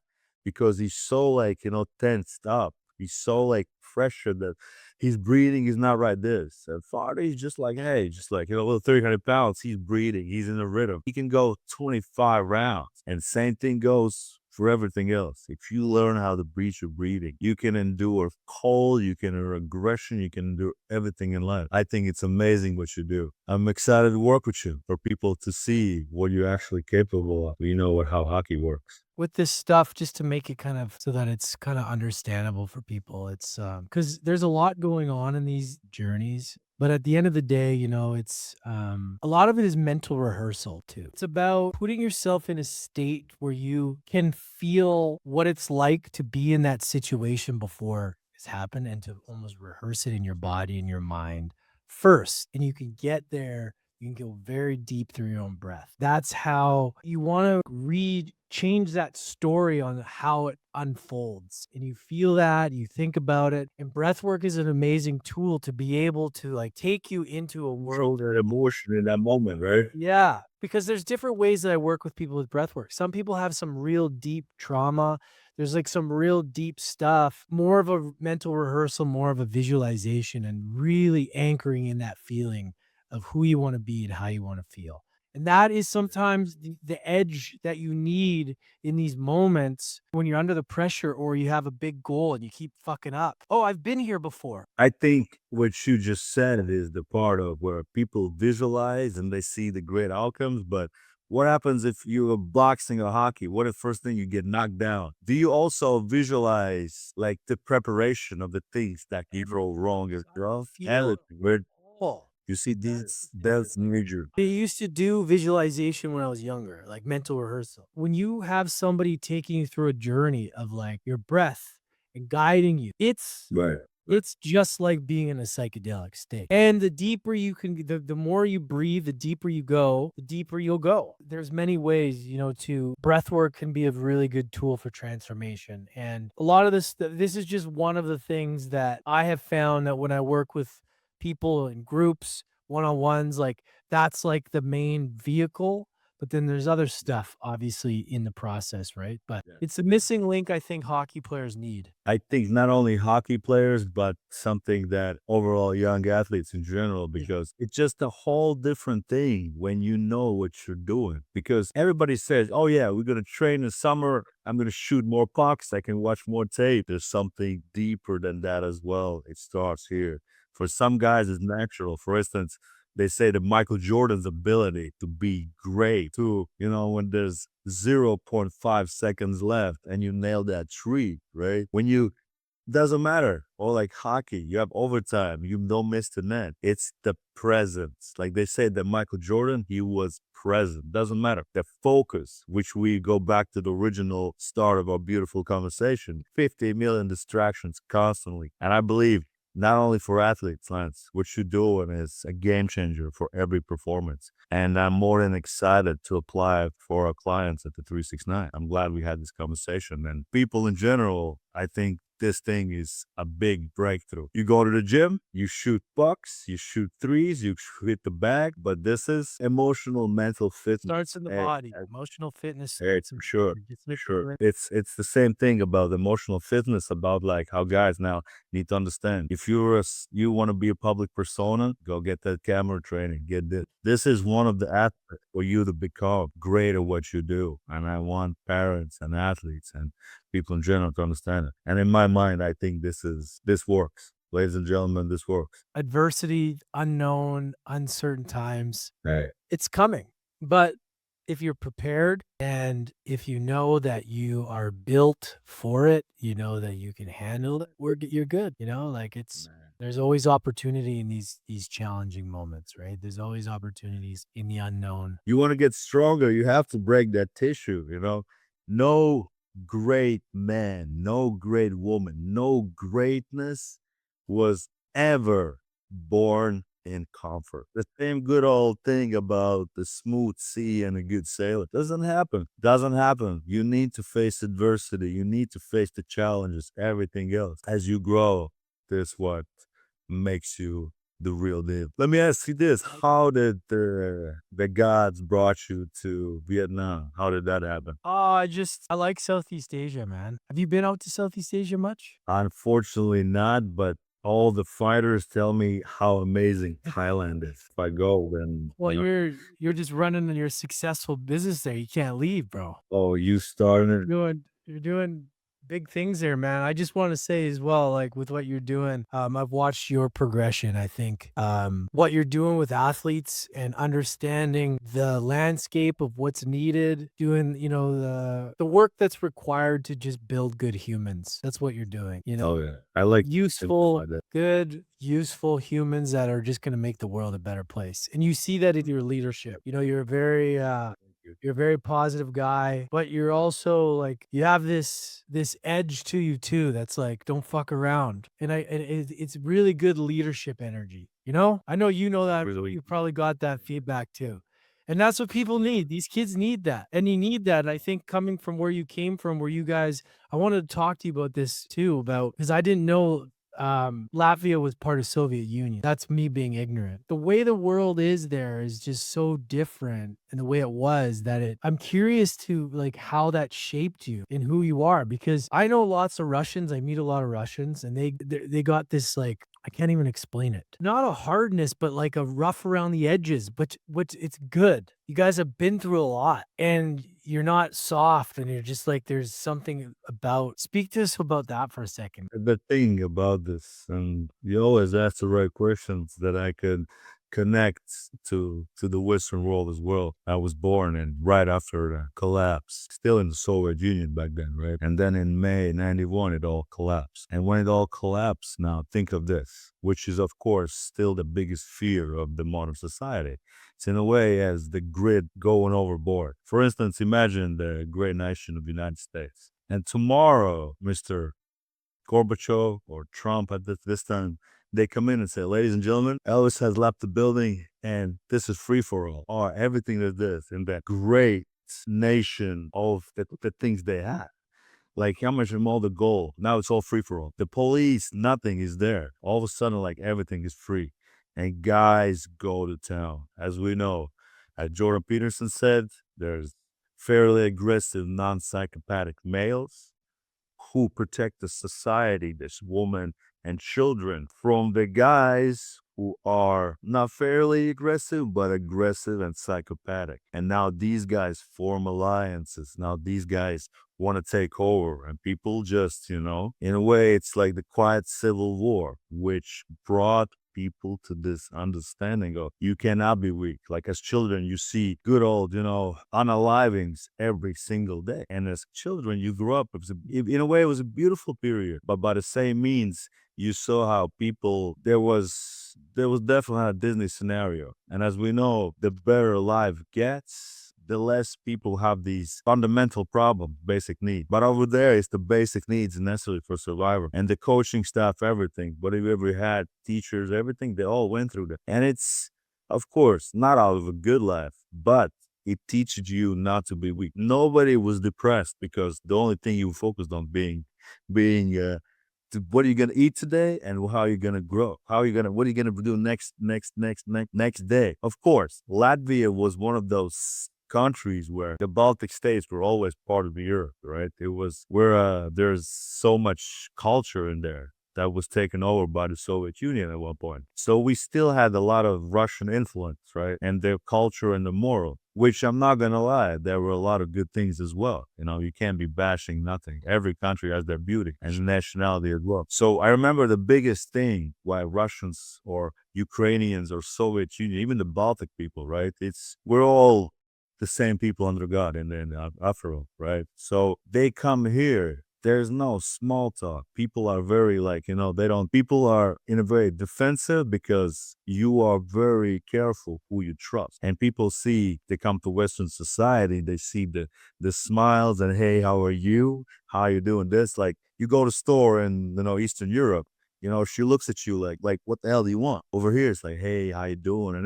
because he's so like, tensed up. He's so like pressured that his breathing is not right. This and Father, he's just like, hey, just like, little 300 pounds. He's breathing. He's in a rhythm. He can go 25 rounds. And same thing goes for everything else. If you learn how to breathe your breathing, you can endure cold, you can endure aggression, you can endure everything in life. I think it's amazing what you do. I'm excited to work with you, for people to see what you're actually capable of. How hockey works. With this stuff, just to make it kind of so that it's kind of understandable for people, it's because there's a lot going on in these journeys, but at the end of the day, it's a lot of it is mental rehearsal too. It's about putting yourself in a state where you can feel what it's like to be in that situation before it's happened, and to almost rehearse it in your body and your mind first. And you can get there, You can go very deep through your own breath. That's how you want to read, change that story on how it unfolds. And you feel that, you think about it. And breath work is an amazing tool to be able to like take you into a Show world. that emotion in that moment, right? Yeah, because there's different ways that I work with people with breath work. Some people have some real deep trauma. There's like some real deep stuff, more of a mental rehearsal, more of a visualization, and really anchoring in that feeling of who you want to be and how you want to feel. And that is sometimes the edge that you need in these moments when you're under the pressure or you have a big goal and you keep fucking up. Oh, I've been here before. I think what you just said is the part of where people visualize and they see the great outcomes. But what happens if you're boxing or hockey? What if first thing you get knocked down? Do you also visualize like the preparation of the things that you go wrong as well? Feel Everything, right? all. You see, this that's major. I used to do visualization when I was younger, like mental rehearsal. When you have somebody taking you through a journey of like your breath and guiding you, Right. it's just like being in a psychedelic state. And the deeper you can, the more you breathe, the deeper you go, the deeper you'll go. There's many ways, to breath work can be a really good tool for transformation. And a lot of this is just one of the things that I have found that when I work with people in groups, one-on-ones, like that's like the main vehicle. But then there's other stuff obviously in the process, right? But it's a missing link I think hockey players need. I think not only hockey players, but something that overall young athletes in general, Yeah. because it's just a whole different thing when you know what you're doing. Because everybody says, oh, yeah, we're going to train in summer. I'm going to shoot more pucks. I can watch more tape. There's something deeper than that as well. It starts here. For some guys, it's natural. For instance, they say that Michael Jordan's ability to be great, to, when there's zero point 0.5 seconds left and you nail that tree, right? When you doesn't matter. Or like hockey, you have overtime, you don't miss the net. It's the presence. Like they said that Michael Jordan, he was present. Doesn't matter. The focus, which we go back to the original start of our beautiful conversation, 50 million distractions constantly. And I believe not only for athletes, Lance, what you're doing is a game changer for every performance. And I'm more than excited to apply it for our clients at the 369. I'm glad we had this conversation. And people in general, I think this thing is a big breakthrough. You go to the gym, you shoot pucks, you shoot threes, you hit the bag, but this is emotional, mental Starts fitness. in the body. Emotional fitness Hey, starts in for the sure. body. Just make it Sure. right. It's the same thing about emotional fitness, about like how guys now need to understand. If you want to be a public persona, go get that camera training. Get this. This is one of the aspects for you to become great at what you do. And I want parents and athletes and people in general to understand it. And in my mind, I think this works. Ladies and gentlemen, this works. Adversity, unknown, uncertain times. Right. It's coming. But if you're prepared and if you know that you are built for it, you know that you can handle it, you're good. Like there's always opportunity in these challenging moments, right? There's always opportunities in the unknown. You want to get stronger, you have to break that tissue. No great man, no great woman, no greatness was ever born in comfort. The same good old thing about the smooth sea and a good sailor doesn't happen. Doesn't happen. You need to face adversity. You need to face the challenges, everything else. As you grow, this what makes you the real deal. Let me ask you this. How did the gods brought you to Vietnam? How did that happen? Oh, I like Southeast Asia, man. Have you been out to Southeast Asia much? Unfortunately not, but all the fighters tell me how amazing Thailand is. If I go, then, Well, you're just running your successful business there. You can't leave, bro. oh, you started. You're doing big things there, man. I just want to say as well, like with what you're doing, I've watched your progression. I think what you're doing with athletes and understanding the landscape of what's needed, doing the work that's required to just build good humans. That's what you're doing. Oh yeah, I like to Useful, simplify that. good, useful humans that are just going to make the world a better place. And you see that in your leadership. You're a very positive guy, but you're also like you have this edge to you too that's like don't fuck around. And it's really good leadership energy. You know? I know you know that Really, you probably got that feedback too. And that's what people need. These kids need that. And you need that. And I think coming from where you came from, where you guys I wanted to talk to you about this too, about because I didn't know Latvia was part of Soviet Union. That's me being ignorant. The way the world is there is just so different and the way it was that I'm curious to like how that shaped you and who you are because I know lots of Russians. I meet a lot of Russians and they got this like I can't even explain it. Not a hardness, but like a rough around the edges, but what it's good. You guys have been through a lot and you're not soft and you're just like there's something about speak to us about that for a second. the thing about this, and you always ask the right questions that I could connect to the Western world as well. I was born and right after the collapse, still in the Soviet Union back then, right? And then in May '91, it all collapsed. And when it all collapsed, now think of this, which is of course still the biggest fear of the modern society. It's in a way as the grid going overboard. For instance, imagine the great nation of the United States. And tomorrow, Mr. Gorbachev or Trump at this time, they come in and say, ladies and gentlemen, Elvis has left the building and this is free for all. Or everything that this and that great nation of the things they had. Like how much of all the gold. Now it's all free for all. The police, nothing is there. All of a sudden, like everything is free. And guys go to town. As we know, as Jordan Peterson said, there's fairly aggressive, non-psychopathic males who protect the society, this woman and children, from the guys who are not fairly aggressive, but aggressive and psychopathic. And now these guys form alliances. Now these guys want to take over. And people just, in a way, it's like the quiet civil war, which brought people to this understanding of you cannot be weak. Like as children, you see good old, unalivings every single day. And as children, you grew up, in a way, it was a beautiful period. But by the same means, you saw how people, there was definitely a Disney scenario. And as we know, the better life gets, the less people have these fundamental problems, basic needs. But over there, it's the basic needs necessary for survival. And the coaching staff, everything. Whatever you ever had, teachers, everything, they all went through that. And it's, of course, not out of a good life, but it teaches you not to be weak. Nobody was depressed because the only thing you focused on being what are you gonna eat today and how are you gonna grow? What are you gonna do next day? Of course, Latvia was one of those countries where the Baltic states were always part of the Europe, right? It was where there's so much culture in there that was taken over by the Soviet Union at one point. So we still had a lot of Russian influence, right? And their culture and the moral, which I'm not gonna lie, there were a lot of good things as well. You can't be bashing nothing. Every country has their beauty and nationality as well. So I remember the biggest thing why Russians or Ukrainians or Soviet Union, even the Baltic people, right? We're all the same people under God after all, right? So they come here. There's no small talk. People are very people are in a very defensive because you are very careful who you trust. And people they come to Western society, they see the smiles and, hey, how are you? How are you doing this? Like you go to store in, Eastern Europe, she looks at you like, what the hell do you want? Over here, it's like, hey, how you doing?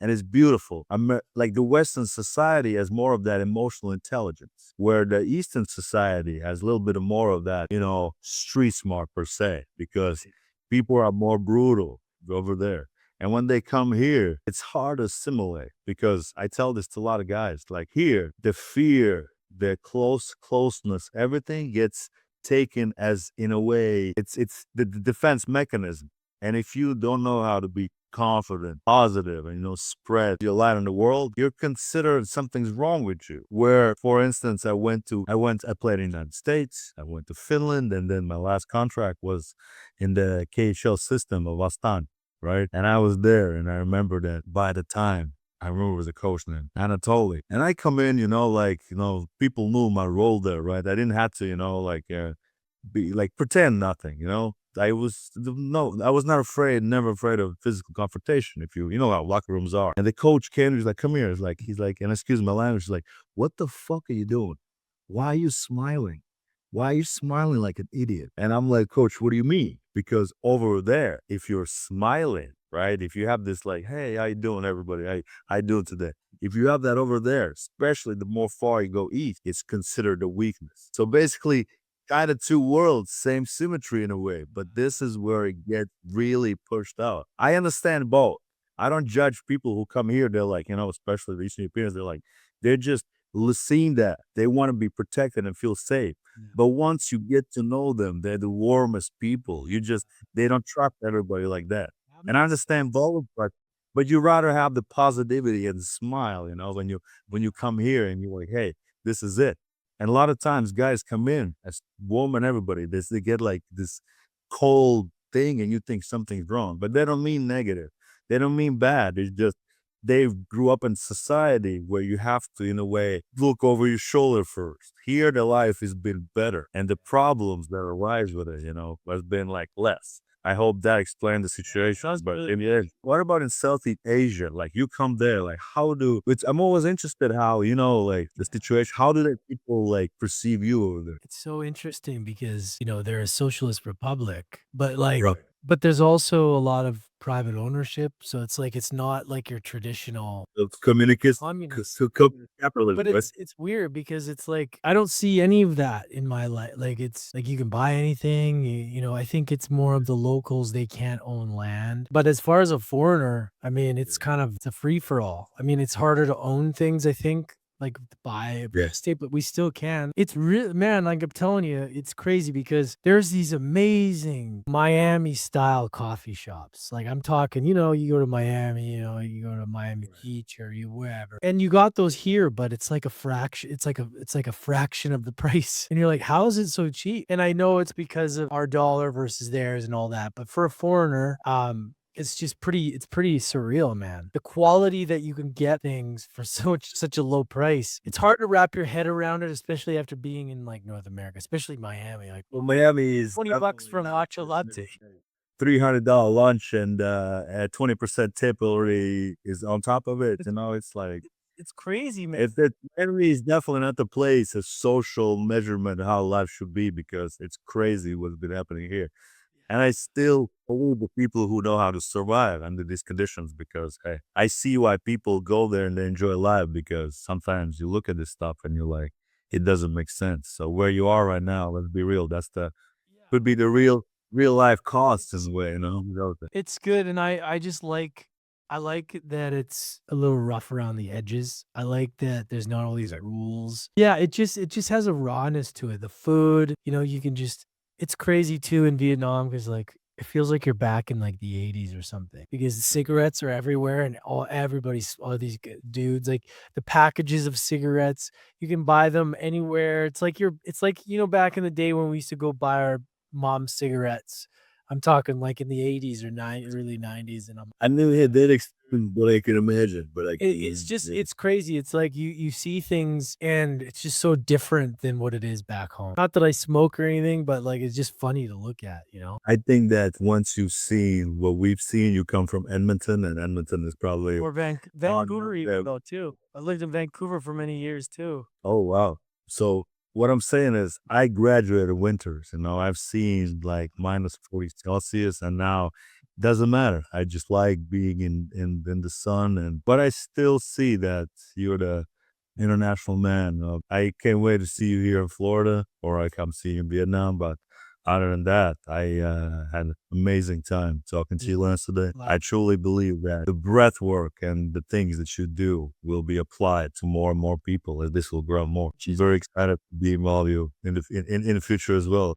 And it's beautiful. Like the Western society has more of that emotional intelligence, where the Eastern society has a little bit of more of that, street smart per se, because people are more brutal over there. And when they come here, it's hard to assimilate because I tell this to a lot of guys. Like here, the fear, the closeness, everything gets taken as, in a way, it's the defense mechanism. And if you don't know how to be confident, positive, and spread your light in the world, you're considered something's wrong with you. Where, for instance, I played in the United States, I went to Finland, and then my last contract was in the KHL system of Astan, right? And I was there, and I remember that by the time I remember it was a coach named Anatoly. And I come in, people knew my role there, right? I didn't have to, be like pretend nothing, I was not afraid, never afraid of physical confrontation. If you know how locker rooms are. And the coach came, he's like, come here. He's like, and excuse my language, he's like, what the fuck are you doing? Why are you smiling? Why are you smiling like an idiot? And I'm like, coach, what do you mean? because over there, if you're smiling, right? If you have this like, hey, how you doing, everybody? I doing today? If you have that over there, especially the more far you go east, it's considered a weakness. So basically, kind of two worlds, same symmetry in a way, but this is where it gets really pushed out. I understand both. I don't judge people who come here. They're like, especially the Eastern Europeans, they're just seeing that they want to be protected and feel safe. Yeah. But once you get to know them, they're the warmest people. They don't trust everybody like that. That And I makes understand sense. both, but you rather have the positivity and smile, when you come here and you're like, hey, this is it. And a lot of times guys come in as warm and everybody, they get like this cold thing and you think something's wrong, but they don't mean negative. They don't mean bad. It's just they grew up in society where you have to, in a way, look over your shoulder first. Here, the life has been better, and the problems that arise with it, has been like less. I hope that explained the Yeah, it situation. does But really. in the end, what about in Southeast Asia? Like you come there, like I'm always interested how, like the Yeah. situation, how do the people like perceive you over there? It's so interesting because, they're a socialist republic, but, like Right. but there's also a lot of private ownership, so it's like it's not like your traditional Of communicate, communist. capitalism, But right? it's weird because it's like, I don't see any of that in my life. Like, it's like you can buy anything, I think it's more of the locals, they can't own land. But as far as a foreigner, I mean, it's a free for all. I mean, it's harder to own things, I think, like to buy a real Yeah. estate, but we still can. It's real, man, like I'm telling you, it's crazy because there's these amazing Miami style coffee shops. Like I'm talking, you go to Miami, you go to Miami Beach or you wherever. And you got those here, but it's like a fraction, it's like a fraction of the price. And you're like, how is it so cheap? And I know it's because of our dollar versus theirs and all that. But for a foreigner, it's pretty surreal, man. The quality that you can get things for such a low price. It's hard to wrap your head around it, especially after being in like North America, especially Miami. Like Well, Miami is $20 definitely for a not matcha latte. $300 lunch and a 20% tip already is on top of it. It's It's like it's crazy, man. Miami is definitely not the place, a social measurement of how life should be because it's crazy what's been happening here. And I still believe the people who know how to survive under these conditions because hey, I see why people go there and they enjoy life because sometimes you look at this stuff and you're like, it doesn't make sense. So where you are right now, let's be real, could be the real life cost in It's a way, it's good, and I like that it's a little rough around the edges. I like that there's not all these rules. Yeah, it just has a rawness to it. The food, you can just it's crazy too in Vietnam because like it feels like you're back in like the 80s or something because the cigarettes are everywhere and all these dudes like the packages of cigarettes you can buy them anywhere. It's like back in the day when we used to go buy our mom's cigarettes. I'm talking like in the 80s or early 90s, and I'm I knew he did experience what I could imagine, but I it's couldn't. just it's crazy. It's like you see things and it's just so different than what it is back home. Not that I smoke or anything, but like it's just funny to look at. I think that once you've seen what we've seen, you come from Edmonton, and Edmonton is probably Or on Vancouver even though too. I lived in Vancouver for many years too. Oh, wow. So what I'm saying is I graduated winters, I've seen like minus 40 Celsius and now doesn't matter. I just like being in the sun but I still see that you're the international man. I can't wait to see you here in Florida or I come see you in Vietnam. But other than that, I had an amazing time talking to Yeah. you last today. I Like, truly believe that the breath work and the things that you do will be applied to more and more people as this will grow more. which I'm is very excited to be involved you in the future as well.